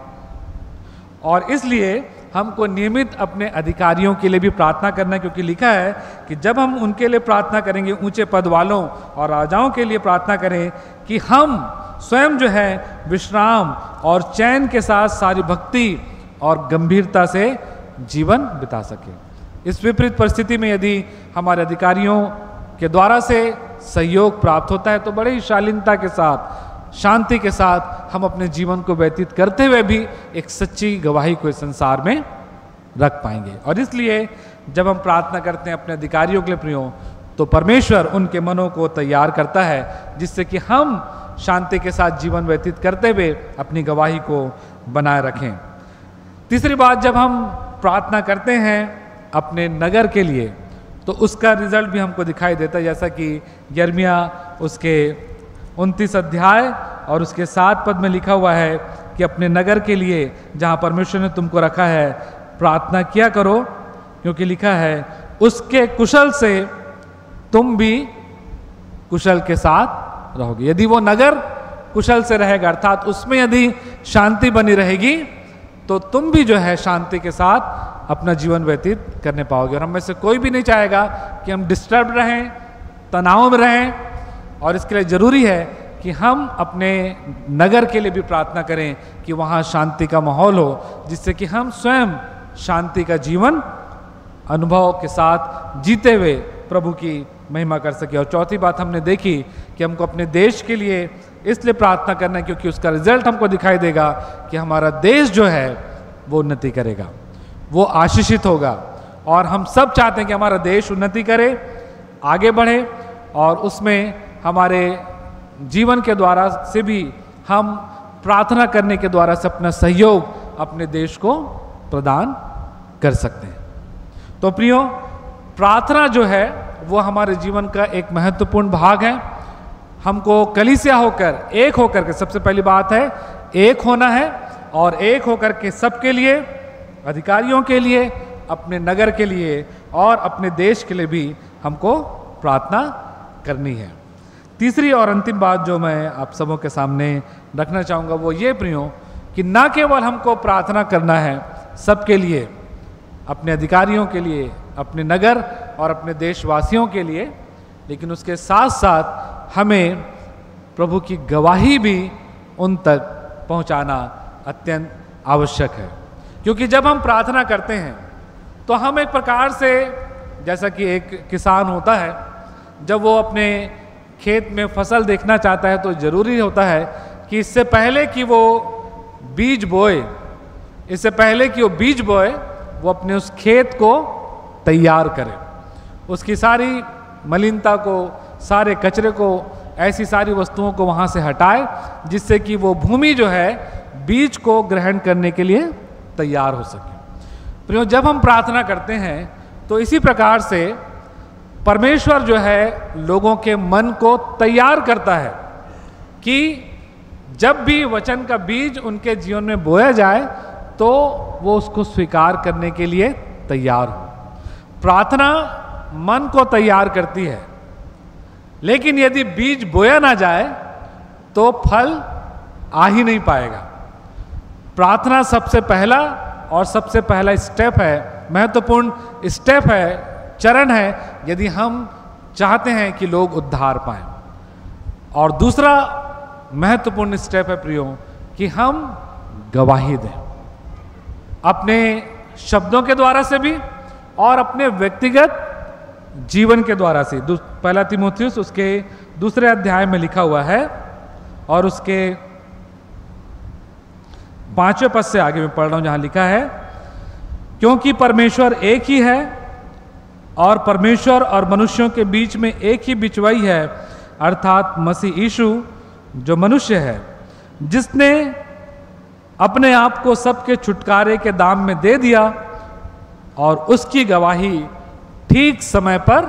और इसलिए हमको नियमित अपने अधिकारियों के लिए भी प्रार्थना करना, क्योंकि लिखा है कि जब हम उनके लिए प्रार्थना करेंगे, ऊंचे पद वालों और राजाओं के लिए प्रार्थना करें, कि हम स्वयं जो है विश्राम और चैन के साथ सारी भक्ति और गंभीरता से जीवन बिता सके। इस विपरीत परिस्थिति में यदि हमारे अधिकारियों के द्वारा से सहयोग प्राप्त होता है तो बड़े ही शालीनता के साथ, शांति के साथ हम अपने जीवन को व्यतीत करते हुए भी एक सच्ची गवाही को इस संसार में रख पाएंगे। और इसलिए जब हम प्रार्थना करते हैं अपने अधिकारियों के लिए प्रियो, तो परमेश्वर उनके मनों को तैयार करता है जिससे कि हम शांति के साथ जीवन व्यतीत करते हुए अपनी गवाही को बनाए रखें। तीसरी बात, जब हम प्रार्थना करते हैं अपने नगर के लिए तो उसका रिजल्ट भी हमको दिखाई देता है, जैसा कि यिर्मयाह उसके 29 अध्याय और उसके 7 पद में लिखा हुआ है कि अपने नगर के लिए जहाँ परमेश्वर ने तुमको रखा है प्रार्थना किया करो, क्योंकि लिखा है उसके कुशल से तुम भी कुशल के साथ रहोगे। यदि वो नगर कुशल से रहेगा, अर्थात उसमें यदि शांति बनी रहेगी, तो तुम भी जो है शांति के साथ अपना जीवन व्यतीत करने पाओगे। और हम में से कोई भी नहीं चाहेगा कि हम डिस्टर्ब रहें, तनाव में रहें। और इसके लिए जरूरी है कि हम अपने नगर के लिए भी प्रार्थना करें कि वहाँ शांति का माहौल हो, जिससे कि हम स्वयं शांति का जीवन अनुभव के साथ जीते हुए प्रभु की महिमा कर सके। और चौथी बात हमने देखी कि हमको अपने देश के लिए इसलिए प्रार्थना करना है क्योंकि उसका रिजल्ट हमको दिखाई देगा कि हमारा देश जो है वो उन्नति करेगा, वो आशीषित होगा। और हम सब चाहते हैं कि हमारा देश उन्नति करे, आगे बढ़े, और उसमें हमारे जीवन के द्वारा से भी हम प्रार्थना करने के द्वारा से अपना सहयोग अपने देश को प्रदान कर सकते हैं। तो प्रियो, प्रार्थना जो है वो हमारे जीवन का एक महत्वपूर्ण भाग है। हमको कलीसिया होकर, एक होकर के, सबसे पहली बात है एक होना है, और एक होकर के सबके लिए, अधिकारियों के लिए, अपने नगर के लिए और अपने देश के लिए भी हमको प्रार्थना करनी है। तीसरी और अंतिम बात जो मैं आप सबों के सामने रखना चाहूँगा वो ये प्रियो, कि ना केवल हमको प्रार्थना करना है सबके लिए, अपने अधिकारियों के लिए, अपने नगर और अपने देशवासियों के लिए, लेकिन उसके साथ साथ हमें प्रभु की गवाही भी उन तक पहुंचाना अत्यंत आवश्यक है। क्योंकि जब हम प्रार्थना करते हैं तो हम एक प्रकार से, जैसा कि एक किसान होता है, जब वो अपने खेत में फसल देखना चाहता है तो जरूरी होता है कि इससे पहले कि वो बीज बोए, वो अपने उस खेत को तैयार करे, उसकी सारी मलिनता को, सारे कचरे को, ऐसी सारी वस्तुओं को वहाँ से हटाए, जिससे कि वो भूमि जो है बीज को ग्रहण करने के लिए तैयार हो सके। प्रियो, जब हम प्रार्थना करते हैं तो इसी प्रकार से परमेश्वर जो है लोगों के मन को तैयार करता है कि जब भी वचन का बीज उनके जीवन में बोया जाए तो वो उसको स्वीकार करने के लिए तैयार हो। प्रार्थना मन को तैयार करती है, लेकिन यदि बीज बोया ना जाए तो फल आ ही नहीं पाएगा। प्रार्थना सबसे पहला और सबसे पहला स्टेप है, महत्वपूर्ण स्टेप है, चरण है, यदि हम चाहते हैं कि लोग उद्धार पाएं। और दूसरा महत्वपूर्ण स्टेप है प्रियो, कि हम गवाही दें, अपने शब्दों के द्वारा से भी और अपने व्यक्तिगत जीवन के द्वारा से। पहला तीमुथियुस उसके 2 अध्याय में लिखा हुआ है और उसके 5वें पद से आगे मैं पढ़ रहा हूं, जहां लिखा है, क्योंकि परमेश्वर एक ही है और परमेश्वर और मनुष्यों के बीच में एक ही बिचवाई है, अर्थात मसीह यीशु जो मनुष्य है, जिसने अपने आप को सबके छुटकारे के दाम में दे दिया और उसकी गवाही ठीक समय पर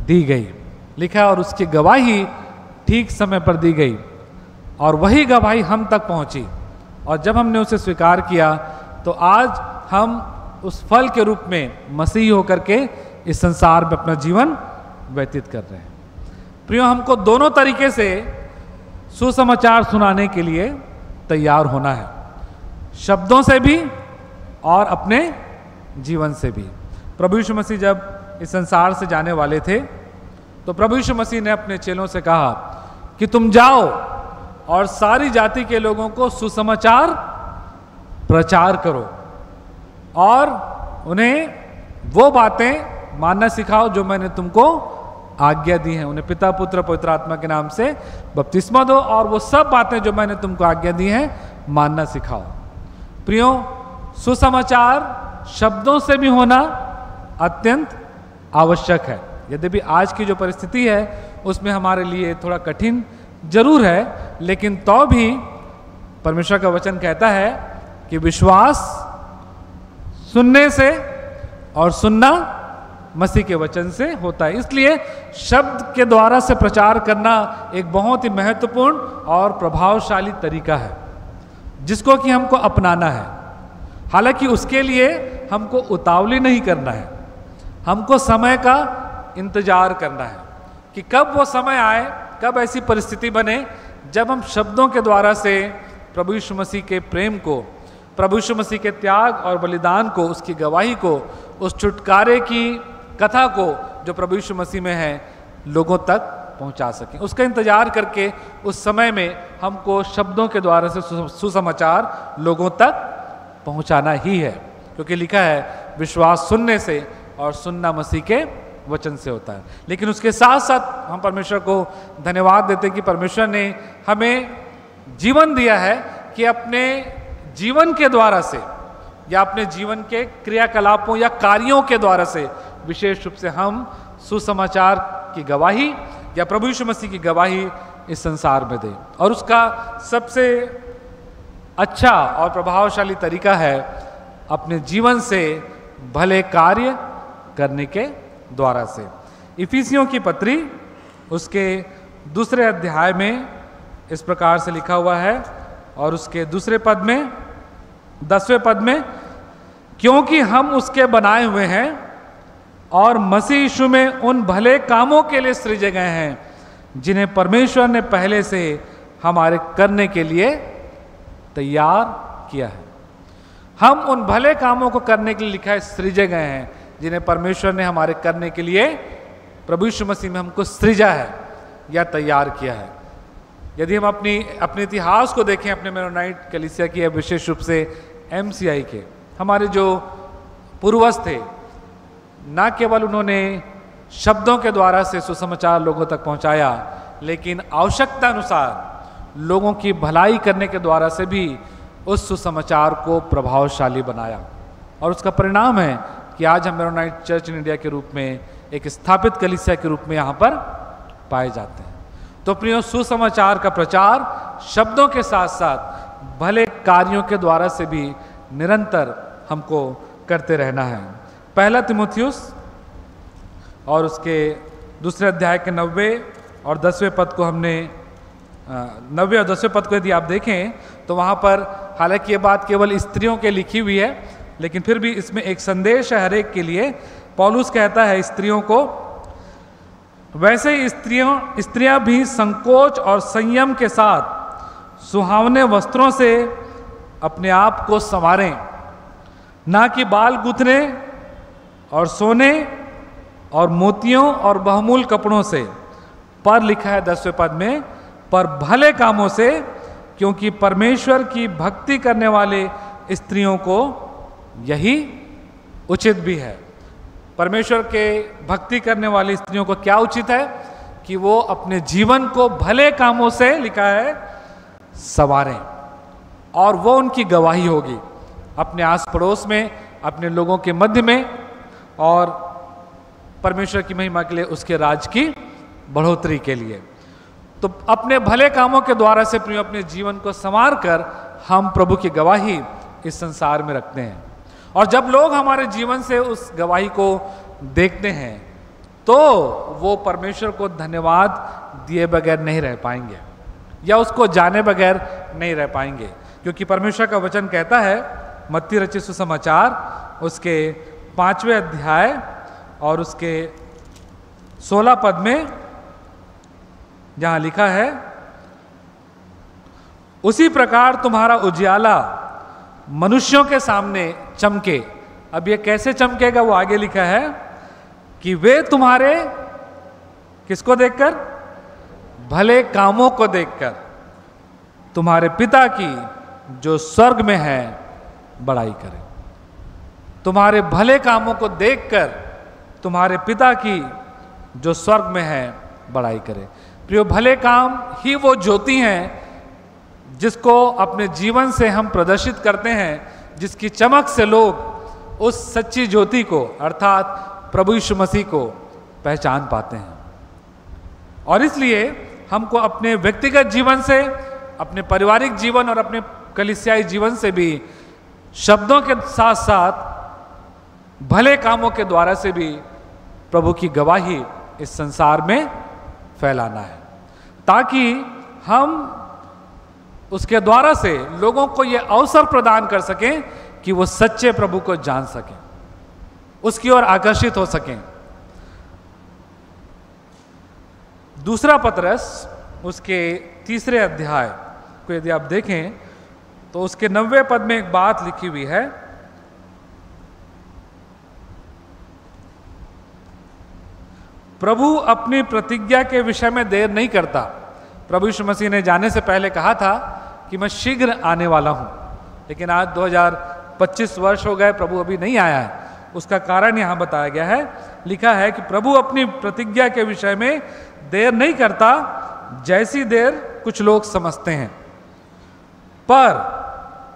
दी गई। लिखा है और उसकी गवाही ठीक समय पर दी गई और वही गवाही हम तक पहुंची, और जब हमने उसे स्वीकार किया तो आज हम उस फल के रूप में मसीह होकर के इस संसार में अपना जीवन व्यतीत कर रहे हैं। प्रियो, हमको दोनों तरीके से सुसमाचार सुनाने के लिए तैयार होना है, शब्दों से भी और अपने जीवन से भी। प्रभु यीशु मसीह जब इस संसार से जाने वाले थे तो प्रभु यीशु मसीह ने अपने चेलों से कहा कि तुम जाओ और सारी जाति के लोगों को सुसमाचार प्रचार करो और उन्हें वो बातें मानना सिखाओ जो मैंने तुमको आज्ञा दी हैं। उन्हें पिता, पुत्र, पवित्र आत्मा के नाम से बपतिस्मा दो और वो सब बातें जो मैंने तुमको आज्ञा दी हैं मानना सिखाओ। प्रियो, सुसमाचार शब्दों से भी होना अत्यंत आवश्यक है। यद्यपि आज की जो परिस्थिति है उसमें हमारे लिए थोड़ा कठिन जरूर है, लेकिन तो भी परमेश्वर का वचन कहता है कि विश्वास सुनने से और सुनना मसीह के वचन से होता है। इसलिए शब्द के द्वारा से प्रचार करना एक बहुत ही महत्वपूर्ण और प्रभावशाली तरीका है जिसको कि हमको अपनाना है। हालांकि उसके लिए हमको उतावली नहीं करना है, हमको समय का इंतजार करना है कि कब वो समय आए, कब ऐसी परिस्थिति बने जब हम शब्दों के द्वारा से प्रभु यीशु मसीह के प्रेम को, प्रभु यीशु मसीह के त्याग और बलिदान को, उसकी गवाही को, उस छुटकारे की कथा को जो प्रभु यीशु मसीह में है, लोगों तक पहुंचा सकें। उसका इंतजार करके उस समय में हमको शब्दों के द्वारा से सुसमाचार लोगों तक पहुंचाना ही है, क्योंकि लिखा है विश्वास सुनने से और सुनना मसीह के वचन से होता है। लेकिन उसके साथ साथ हम परमेश्वर को धन्यवाद देते हैं कि परमेश्वर ने हमें जीवन दिया है कि अपने जीवन के द्वारा से या अपने जीवन के क्रियाकलापों या कार्यों के द्वारा से विशेष रूप से हम सुसमाचार की गवाही या प्रभु यीशु मसीह की गवाही इस संसार में दें। और उसका सबसे अच्छा और प्रभावशाली तरीका है अपने जीवन से भले कार्य करने के द्वारा से। इफिसियों की पत्री उसके 2 अध्याय में इस प्रकार से लिखा हुआ है और उसके 2 पद में 10वें पद में, क्योंकि हम उसके बनाए हुए हैं और मसीह यीशु में उन भले कामों के लिए सृजे गए हैं जिन्हें परमेश्वर ने पहले से हमारे करने के लिए तैयार किया है। हम उन भले कामों को करने के लिए लिखा है सृजे गए हैं जिन्हें परमेश्वर ने हमारे करने के लिए प्रभु यीशु मसीह में हमको सृजा है या तैयार किया है। यदि हम अपने इतिहास को देखें, अपने मेरोनाइट कलीसिया की, विशेष रूप से MCI के हमारे जो पूर्वज थे, ना केवल उन्होंने शब्दों के द्वारा से सुसमाचार लोगों तक पहुंचाया, लेकिन आवश्यकता अनुसार लोगों की भलाई करने के द्वारा से भी उस सुसमाचार को प्रभावशाली बनाया। और उसका परिणाम है कि आज हम मेरोनाइट चर्च इन इंडिया के रूप में एक स्थापित कलीसिया के रूप में यहाँ पर पाए जाते हैं। तो प्रियो, सुसमाचार का प्रचार शब्दों के साथ साथ भले कार्यों के द्वारा से भी निरंतर हमको करते रहना है। पहला तीमुथियुस और उसके 2 अध्याय के 90 और 10वें पद को हमने 90 और 10वें पद को यदि आप देखें तो वहाँ पर, हालांकि ये बात केवल स्त्रियों के लिखी हुई है, लेकिन फिर भी इसमें एक संदेश है हर एक के लिए। पौलुस कहता है स्त्रियों को वैसे ही स्त्रियां भी संकोच और संयम के साथ सुहावने वस्त्रों से अपने आप को संवारें, ना कि बाल गुथने और सोने और मोतियों और बहुमूल कपड़ों से, पर लिखा है 10वें पद में, पर भले कामों से, क्योंकि परमेश्वर की भक्ति करने वाले स्त्रियों को यही उचित भी है। परमेश्वर के भक्ति करने वाली स्त्रियों को क्या उचित है कि वो अपने जीवन को भले कामों से, लिखा है, संवारें, और वो उनकी गवाही होगी अपने आस पड़ोस में, अपने लोगों के मध्य में, और परमेश्वर की महिमा के लिए, उसके राज की बढ़ोतरी के लिए। तो अपने भले कामों के द्वारा से प्रियो अपने जीवन को संवार कर हम प्रभु की गवाही इस संसार में रखते हैं। और जब लोग हमारे जीवन से उस गवाही को देखते हैं तो वो परमेश्वर को धन्यवाद दिए बगैर नहीं रह पाएंगे, या उसको जाने बगैर नहीं रह पाएंगे, क्योंकि परमेश्वर का वचन कहता है मत्ती रचित सुसमाचार उसके 5वें अध्याय और उसके 16 पद में, जहां लिखा है, उसी प्रकार तुम्हारा उजियाला मनुष्यों के सामने चमके। अब ये कैसे चमकेगा वो आगे लिखा है कि वे तुम्हारे किसको देखकर? भले कामों को देखकर तुम्हारे पिता की जो स्वर्ग में है बड़ाई करें। तुम्हारे भले कामों को देखकर तुम्हारे पिता की जो स्वर्ग में है बड़ाई करें। प्रियो, भले काम ही वो ज्योति हैं जिसको अपने जीवन से हम प्रदर्शित करते हैं, जिसकी चमक से लोग उस सच्ची ज्योति को अर्थात प्रभु यीशु मसीह को पहचान पाते हैं। और इसलिए हमको अपने व्यक्तिगत जीवन से, अपने पारिवारिक जीवन और अपने कलीसियाई जीवन से भी शब्दों के साथ साथ भले कामों के द्वारा से भी प्रभु की गवाही इस संसार में फैलाना है, ताकि हम उसके द्वारा से लोगों को यह अवसर प्रदान कर सकें कि वो सच्चे प्रभु को जान सकें, उसकी ओर आकर्षित हो सकें। दूसरा पतरस उसके 3 अध्याय को यदि आप देखें तो उसके 90 पद में एक बात लिखी हुई है, प्रभु अपनी प्रतिज्ञा के विषय में देर नहीं करता। प्रभु यीशु मसीह ने जाने से पहले कहा था कि मैं शीघ्र आने वाला हूं, लेकिन आज 2025 वर्ष हो गए, प्रभु अभी नहीं आया है। उसका कारण यहां बताया गया है, लिखा है कि प्रभु अपनी प्रतिज्ञा के विषय में देर नहीं करता, जैसी देर कुछ लोग समझते हैं, पर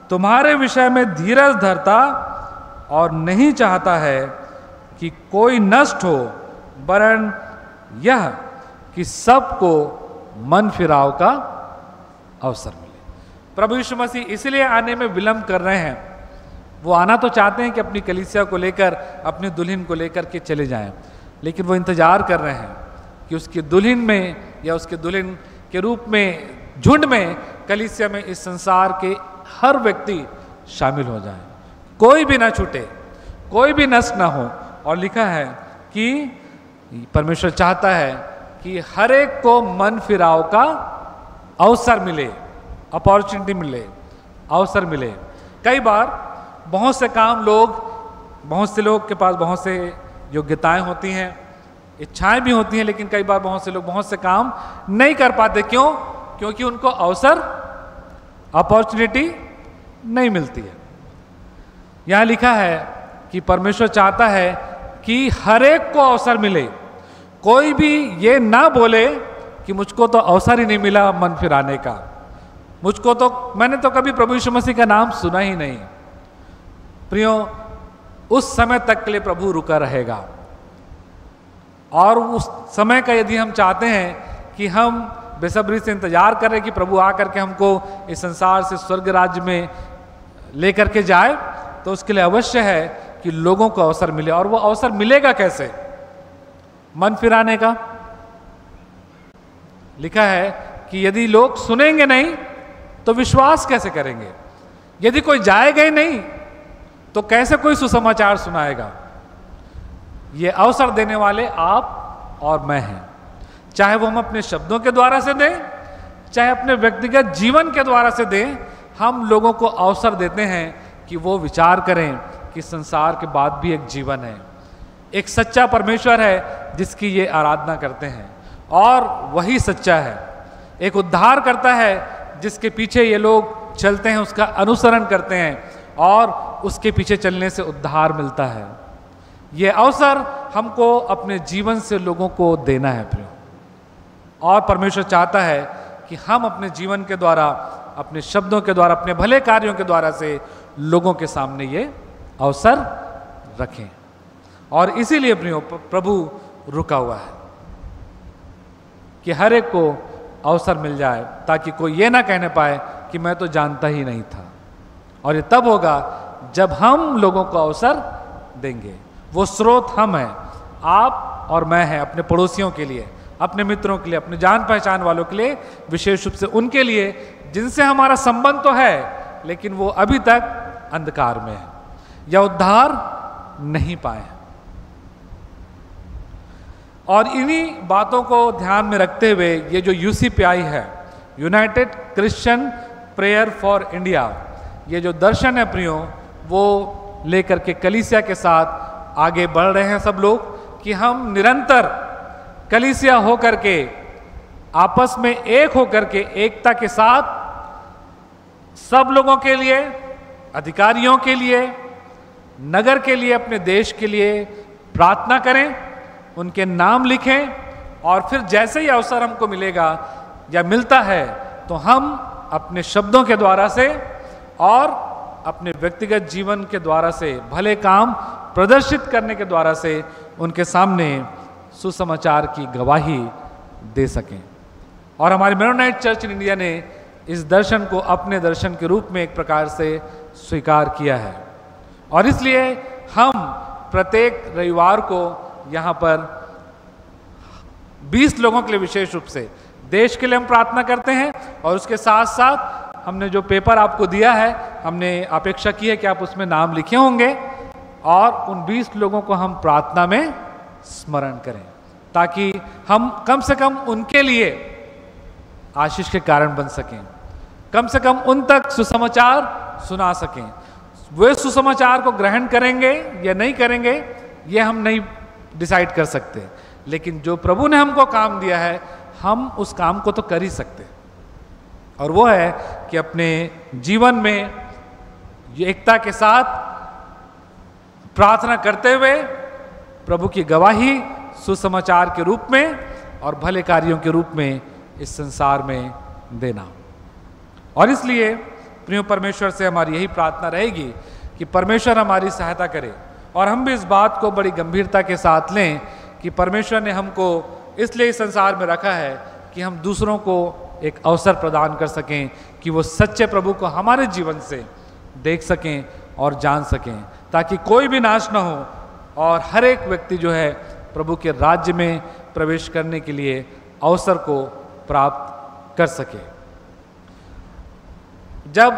तुम्हारे विषय में धीरज धरता और नहीं चाहता है कि कोई नष्ट हो, वरन यह कि सबको मन फिराव का अवसर मिले। प्रभु यीशु मसीह इसलिए आने में विलंब कर रहे हैं। वो आना तो चाहते हैं कि अपनी कलीसिया को लेकर, अपनी दुल्हन को लेकर के चले जाएं, लेकिन वो इंतजार कर रहे हैं कि उसकी दुल्हन में या उसके दुल्हन के रूप में झुंड में कलीसिया में इस संसार के हर व्यक्ति शामिल हो जाए, कोई भी ना छूटे, कोई भी नष्ट ना हो। और लिखा है कि परमेश्वर चाहता है कि हर एक को मन फिराव का अवसर मिले, अपॉर्चुनिटी मिले, अवसर मिले। कई बार बहुत से काम बहुत से लोग के पास बहुत से योग्यताएं होती हैं, इच्छाएं भी होती हैं, लेकिन कई बार बहुत से लोग बहुत से काम नहीं कर पाते। क्यों? क्योंकि उनको अवसर, अपॉर्चुनिटी नहीं मिलती है। यहां लिखा है कि परमेश्वर चाहता है कि हर एक को अवसर मिले, कोई भी ये ना बोले कि मुझको तो अवसर ही नहीं मिला मन फिराने का, मुझको तो, मैंने तो कभी प्रभु यीशु मसीह का नाम सुना ही नहीं। प्रियो, उस समय तक के लिए प्रभु रुका रहेगा, और उस समय का यदि हम चाहते हैं कि हम बेसब्री से इंतजार करें कि प्रभु आकर के हमको इस संसार से स्वर्ग राज्य में लेकर के जाए, तो उसके लिए अवश्य है कि लोगों को अवसर मिले। और वो अवसर मिलेगा कैसे? मन फिराने का। लिखा है कि यदि लोग सुनेंगे नहीं तो विश्वास कैसे करेंगे? यदि कोई जाएगा ही नहीं तो कैसे कोई सुसमाचार सुनाएगा? ये अवसर देने वाले आप और मैं हैं। चाहे वो हम अपने शब्दों के द्वारा से दें, चाहे अपने व्यक्तिगत जीवन के द्वारा से दें, हम लोगों को अवसर देते हैं कि वो विचार करें कि संसार के बाद भी एक जीवन है, एक सच्चा परमेश्वर है जिसकी ये आराधना करते हैं, और वही सच्चा है। एक उद्धार करता है जिसके पीछे ये लोग चलते हैं, उसका अनुसरण करते हैं, और उसके पीछे चलने से उद्धार मिलता है। ये अवसर हमको अपने जीवन से लोगों को देना है प्रियो, और परमेश्वर चाहता है कि हम अपने जीवन के द्वारा, अपने शब्दों के द्वारा, अपने भले कार्यों के द्वारा से लोगों के सामने ये अवसर रखें। और इसीलिए प्रियो प्रभु रुका हुआ है कि हर एक को अवसर मिल जाए, ताकि कोई ये ना कहने पाए कि मैं तो जानता ही नहीं था। और ये तब होगा जब हम लोगों को अवसर देंगे। वो स्रोत हम हैं, आप और मैं हैं, अपने पड़ोसियों के लिए, अपने मित्रों के लिए, अपने जान पहचान वालों के लिए, विशेष रूप से उनके लिए जिनसे हमारा संबंध तो है लेकिन वो अभी तक अंधकार में है या उद्धार नहीं पाए। और इन्हीं बातों को ध्यान में रखते हुए ये जो यूसीपीआई है, United Christian prayer for India, ये जो दर्शन है प्रियो, वो लेकर के कलीसिया के साथ आगे बढ़ रहे हैं सब लोग, कि हम निरंतर कलीसिया होकर के, आपस में एक होकर के, एकता के साथ सब लोगों के लिए, अधिकारियों के लिए, नगर के लिए, अपने देश के लिए प्रार्थना करें, उनके नाम लिखें, और फिर जैसे ही अवसर हमको मिलेगा या मिलता है तो हम अपने शब्दों के द्वारा से और अपने व्यक्तिगत जीवन के द्वारा से, भले काम प्रदर्शित करने के द्वारा से उनके सामने सुसमाचार की गवाही दे सकें। और हमारी मेरोनाइट चर्च इन इंडिया ने इस दर्शन को अपने दर्शन के रूप में एक प्रकार से स्वीकार किया है, और इसलिए हम प्रत्येक रविवार को यहाँ पर 20 लोगों के लिए विशेष रूप से देश के लिए हम प्रार्थना करते हैं, और उसके साथ साथ हमने जो पेपर आपको दिया है, हमने अपेक्षा की है कि आप उसमें नाम लिखे होंगे, और उन 20 लोगों को हम प्रार्थना में स्मरण करें, ताकि हम कम से कम उनके लिए आशीष के कारण बन सकें, कम से कम उन तक सुसमाचार सुना सकें। वे सुसमाचार को ग्रहण करेंगे या नहीं करेंगे ये हम नहीं डिसाइड कर सकते, लेकिन जो प्रभु ने हमको काम दिया है हम उस काम को तो कर ही सकते, और वो है कि अपने जीवन में एकता के साथ प्रार्थना करते हुए प्रभु की गवाही सुसमाचार के रूप में और भले कार्यों के रूप में इस संसार में देना। और इसलिए प्रिय परमेश्वर से हमारी यही प्रार्थना रहेगी कि परमेश्वर हमारी सहायता करे, और हम भी इस बात को बड़ी गंभीरता के साथ लें कि परमेश्वर ने हमको इसलिए इस संसार में रखा है कि हम दूसरों को एक अवसर प्रदान कर सकें कि वो सच्चे प्रभु को हमारे जीवन से देख सकें और जान सकें, ताकि कोई भी नाश ना हो और हर एक व्यक्ति जो है प्रभु के राज्य में प्रवेश करने के लिए अवसर को प्राप्त कर सके। जब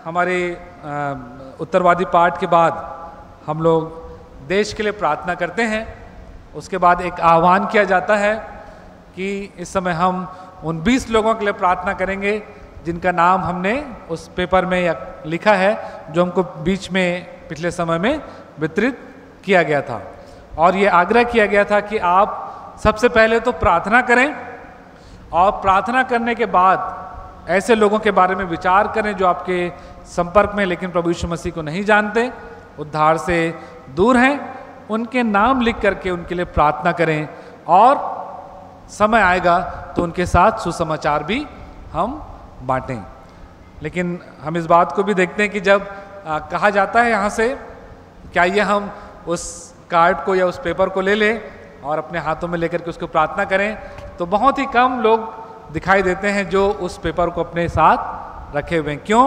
हमारे उत्तरवादी पाठ के बाद हम लोग देश के लिए प्रार्थना करते हैं, उसके बाद एक आह्वान किया जाता है कि इस समय हम उन 20 लोगों के लिए प्रार्थना करेंगे जिनका नाम हमने उस पेपर में लिखा है, जो हमको बीच में पिछले समय में वितरित किया गया था। और ये आग्रह किया गया था कि आप सबसे पहले तो प्रार्थना करें, और प्रार्थना करने के बाद ऐसे लोगों के बारे में विचार करें जो आपके संपर्क में लेकिन प्रभु यीशु मसीह को नहीं जानते, उद्धार से दूर हैं, उनके नाम लिख करके उनके लिए प्रार्थना करें, और समय आएगा तो उनके साथ सुसमाचार भी हम बांटें। लेकिन हम इस बात को भी देखते हैं कि जब कहा जाता है यहाँ से, क्या ये हम उस कार्ड को या उस पेपर को ले लें और अपने हाथों में लेकर के उसको प्रार्थना करें, तो बहुत ही कम लोग दिखाई देते हैं जो उस पेपर को अपने साथ रखे हुए हैं। क्यों,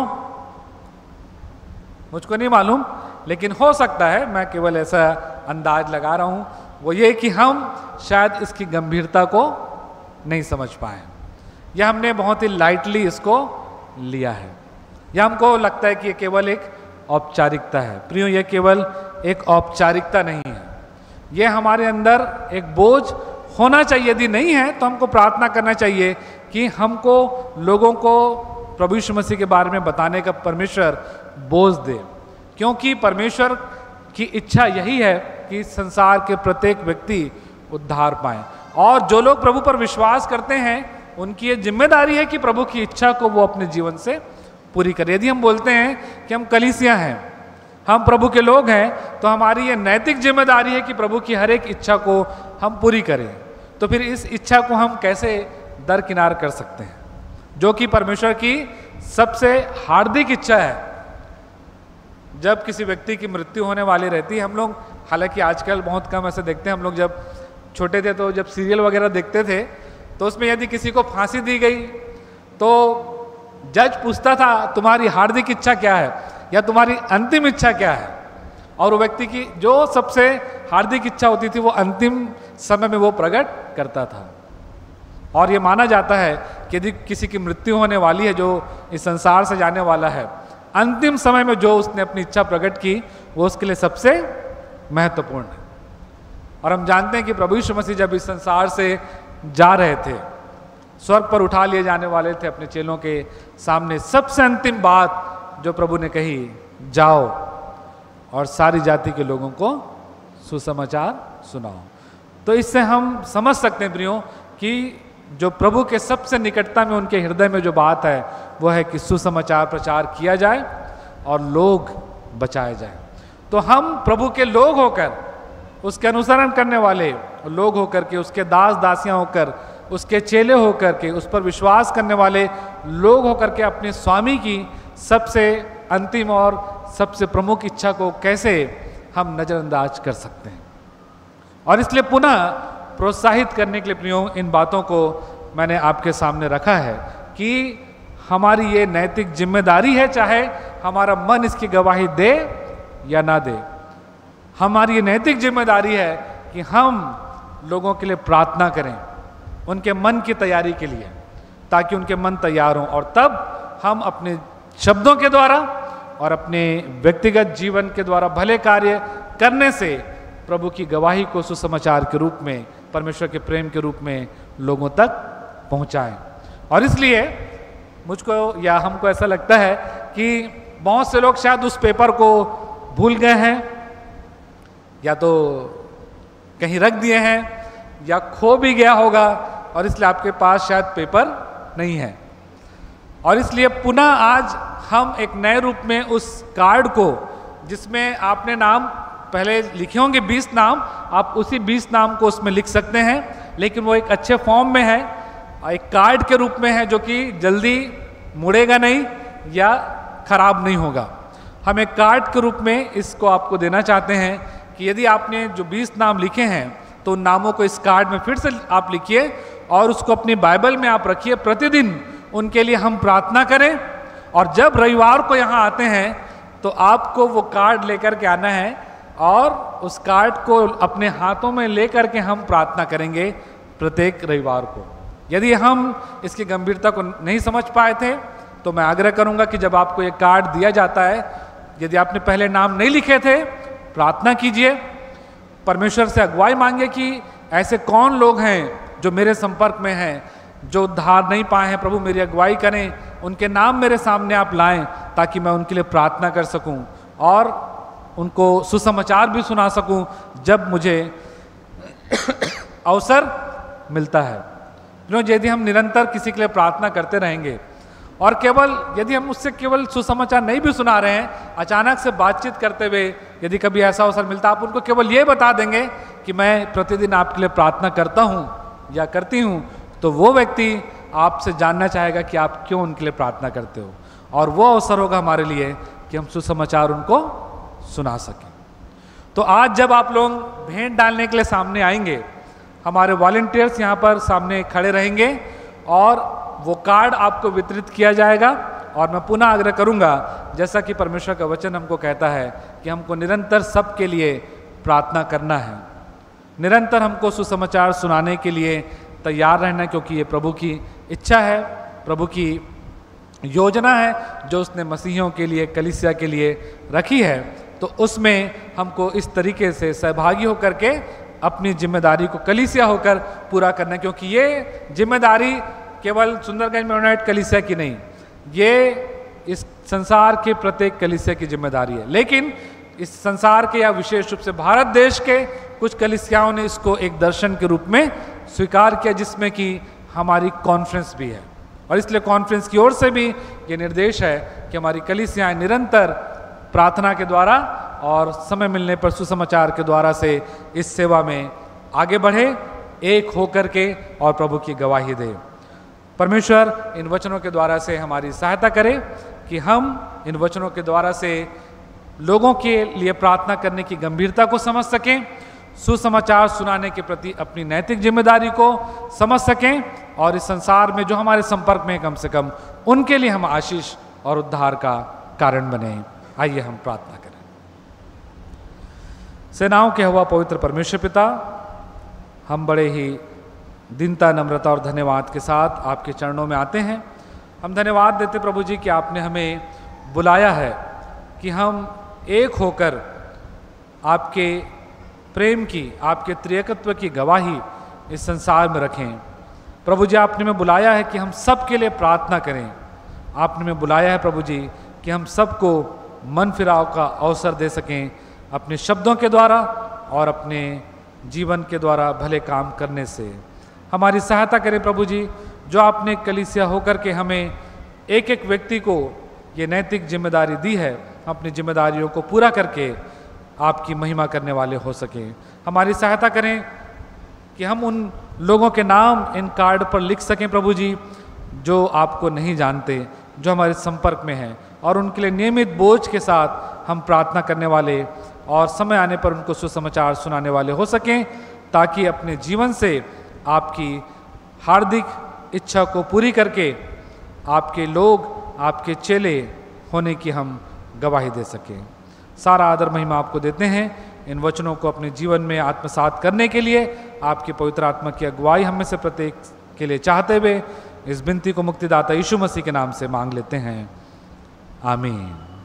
मुझको नहीं मालूम, लेकिन हो सकता है, मैं केवल ऐसा अंदाज लगा रहा हूँ, वो ये कि हम शायद इसकी गंभीरता को नहीं समझ पाए, या हमने बहुत ही लाइटली इसको लिया है, या हमको लगता है कि ये केवल एक औपचारिकता है। प्रियो, ये केवल एक औपचारिकता नहीं है, ये हमारे अंदर एक बोझ होना चाहिए, यदि नहीं है तो हमको प्रार्थना करना चाहिए कि हमको लोगों को प्रभु यीशु मसीह के बारे में बताने का परमेश्वर बोझ दे, क्योंकि परमेश्वर की इच्छा यही है कि संसार के प्रत्येक व्यक्ति उद्धार पाए। और जो लोग प्रभु पर विश्वास करते हैं उनकी ये जिम्मेदारी है कि प्रभु की इच्छा को वो अपने जीवन से पूरी करें। यदि हम बोलते हैं कि हम कलीसिया हैं, हम प्रभु के लोग हैं, तो हमारी ये नैतिक जिम्मेदारी है कि प्रभु की हर एक इच्छा को हम पूरी करें। तो फिर इस इच्छा को हम कैसे दरकिनार कर सकते हैं, जो कि परमेश्वर की सबसे हार्दिक इच्छा है। जब किसी व्यक्ति की मृत्यु होने वाली रहती है, हम लोग हालांकि आजकल बहुत कम ऐसे देखते हैं, हम लोग जब छोटे थे तो जब सीरियल वगैरह देखते थे तो उसमें यदि किसी को फांसी दी गई तो जज पूछता था तुम्हारी हार्दिक इच्छा क्या है या तुम्हारी अंतिम इच्छा क्या है, और वो व्यक्ति की जो सबसे हार्दिक इच्छा होती थी वो अंतिम समय में वो प्रकट करता था। और ये माना जाता है कि यदि किसी की मृत्यु होने वाली है, जो इस संसार से जाने वाला है, अंतिम समय में जो उसने अपनी इच्छा प्रकट की वो उसके लिए सबसे महत्वपूर्ण है। और हम जानते हैं कि प्रभु यीशु मसीह जब इस संसार से जा रहे थे, स्वर्ग पर उठा लिए जाने वाले थे, अपने चेलों के सामने सबसे अंतिम बात जो प्रभु ने कही, जाओ और सारी जाति के लोगों को सुसमाचार सुनाओ। तो इससे हम समझ सकते हैं प्रियो कि जो प्रभु के सबसे निकटता में उनके हृदय में जो बात है वो है कि सुसमाचार प्रचार किया जाए और लोग बचाए जाए। तो हम प्रभु के लोग होकर, उसके अनुसरण करने वाले लोग होकर के, उसके दास दासियां होकर, उसके चेले होकर के, उस पर विश्वास करने वाले लोग होकर के अपने स्वामी की सबसे अंतिम और सबसे प्रमुख इच्छा को कैसे हम नजरअंदाज कर सकते हैं। और इसलिए पुनः प्रोत्साहित करने के लिए प्रियो इन बातों को मैंने आपके सामने रखा है कि हमारी ये नैतिक जिम्मेदारी है, चाहे हमारा मन इसकी गवाही दे या ना दे, हमारी ये नैतिक जिम्मेदारी है कि हम लोगों के लिए प्रार्थना करें, उनके मन की तैयारी के लिए, ताकि उनके मन तैयार हों, और तब हम अपने शब्दों के द्वारा और अपने व्यक्तिगत जीवन के द्वारा भले कार्य करने से प्रभु की गवाही को सुसमाचार के रूप में, परमेश्वर के प्रेम के रूप में लोगों तक पहुंचाएं। और इसलिए मुझको या हमको ऐसा लगता है कि बहुत से लोग शायद उस पेपर को भूल गए हैं, या तो कहीं रख दिए हैं, या खो भी गया होगा, और इसलिए आपके पास शायद पेपर नहीं है। और इसलिए पुनः आज हम एक नए रूप में उस कार्ड को, जिसमें आपने नाम पहले लिखे होंगे 20 नाम, आप उसी 20 नाम को उसमें लिख सकते हैं, लेकिन वो एक अच्छे फॉर्म में है, एक कार्ड के रूप में है, जो कि जल्दी मुड़ेगा नहीं या खराब नहीं होगा। हम एक कार्ड के रूप में इसको आपको देना चाहते हैं कि यदि आपने जो 20 नाम लिखे हैं तो उन नामों को इस कार्ड में फिर से आप लिखिए और उसको अपनी बाइबल में आप रखिए। प्रतिदिन उनके लिए हम प्रार्थना करें, और जब रविवार को यहाँ आते हैं तो आपको वो कार्ड लेकर के आना है, और उस कार्ड को अपने हाथों में लेकर के हम प्रार्थना करेंगे प्रत्येक रविवार को। यदि हम इसकी गंभीरता को नहीं समझ पाए थे तो मैं आग्रह करूंगा कि जब आपको ये कार्ड दिया जाता है, यदि आपने पहले नाम नहीं लिखे थे, प्रार्थना कीजिए, परमेश्वर से अगुवाई मांगे कि ऐसे कौन लोग हैं जो मेरे संपर्क में हैं, जो उद्धार नहीं पाए हैं, प्रभु मेरी अगुवाई करें, उनके नाम मेरे सामने आप लाएं, ताकि मैं उनके लिए प्रार्थना कर सकूं और उनको सुसमाचार भी सुना सकूं जब मुझे अवसर मिलता है। यदि हम निरंतर किसी के लिए प्रार्थना करते रहेंगे, और केवल यदि हम उससे केवल सुसमाचार नहीं भी सुना रहे हैं, अचानक से बातचीत करते हुए यदि कभी ऐसा अवसर मिलता, आप उनको केवल ये बता देंगे कि मैं प्रतिदिन आपके लिए प्रार्थना करता हूँ या करती हूँ, तो वो व्यक्ति आपसे जानना चाहेगा कि आप क्यों उनके लिए प्रार्थना करते हो, और वो अवसर होगा हमारे लिए कि हम सुसमाचार उनको सुना सकें। तो आज जब आप लोग भेंट डालने के लिए सामने आएंगे, हमारे वॉलंटियर्स यहाँ पर सामने खड़े रहेंगे और वो कार्ड आपको वितरित किया जाएगा। और मैं पुनः आग्रह करूंगा, जैसा कि परमेश्वर का वचन हमको कहता है कि हमको निरंतर सबके लिए प्रार्थना करना है, निरंतर हमको सुसमाचार सुनाने के लिए तैयार रहना, क्योंकि ये प्रभु की इच्छा है, प्रभु की योजना है जो उसने मसीहियों के लिए, कलीसिया के लिए रखी है। तो उसमें हमको इस तरीके से सहभागी होकर के अपनी जिम्मेदारी को कलीसिया होकर पूरा करना है, क्योंकि ये जिम्मेदारी केवल सुंदरगंज मेनोनाइट कलीसिया की नहीं, ये इस संसार के प्रत्येक कलीसिया की जिम्मेदारी है। लेकिन इस संसार के या विशेष रूप से भारत देश के कुछ कलीसियाओं ने इसको एक दर्शन के रूप में स्वीकार किया, जिसमें कि हमारी कॉन्फ्रेंस भी है। और इसलिए कॉन्फ्रेंस की ओर से भी ये निर्देश है कि हमारी कलीसियाएं निरंतर प्रार्थना के द्वारा और समय मिलने पर सुसमाचार के द्वारा से इस सेवा में आगे बढ़े, एक होकर के और प्रभु की गवाही दे। परमेश्वर इन वचनों के द्वारा से हमारी सहायता करे कि हम इन वचनों के द्वारा से लोगों के लिए प्रार्थना करने की गंभीरता को समझ सकें, सुसमाचार सुनाने के प्रति अपनी नैतिक जिम्मेदारी को समझ सकें, और इस संसार में जो हमारे संपर्क में कम से कम उनके लिए हम आशीष और उद्धार का कारण बने। आइए हम प्रार्थना करें। सेनाओं के हुआ पवित्र परमेश्वर पिता, हम बड़े ही दीनता, नम्रता और धन्यवाद के साथ आपके चरणों में आते हैं। हम धन्यवाद देते प्रभु जी कि आपने हमें बुलाया है कि हम एक होकर आपके प्रेम की, आपके त्रिएकत्व की गवाही इस संसार में रखें। प्रभु जी, आपने हमें बुलाया है कि हम सब के लिए प्रार्थना करें। आपने हमें बुलाया है प्रभु जी कि हम सबको मन फिराव का अवसर दे सकें अपने शब्दों के द्वारा और अपने जीवन के द्वारा भले काम करने से। हमारी सहायता करें प्रभु जी, जो आपने कलीसिया होकर के हमें एक एक व्यक्ति को ये नैतिक जिम्मेदारी दी है, अपनी जिम्मेदारियों को पूरा करके आपकी महिमा करने वाले हो सकें। हमारी सहायता करें कि हम उन लोगों के नाम इन कार्ड पर लिख सकें प्रभु जी, जो आपको नहीं जानते, जो हमारे संपर्क में हैं, और उनके लिए नियमित बोझ के साथ हम प्रार्थना करने वाले और समय आने पर उनको सुसमाचार सुनाने वाले हो सकें, ताकि अपने जीवन से आपकी हार्दिक इच्छा को पूरी करके आपके लोग, आपके चेले होने की हम गवाही दे सकें। सारा आदर महिमा आपको देते हैं। इन वचनों को अपने जीवन में आत्मसात करने के लिए आपकी पवित्र आत्मा की अगुवाई हम में से प्रत्येक के लिए चाहते हुए इस विनती को मुक्तिदाता यीशु मसीह के नाम से मांग लेते हैं। आमीन।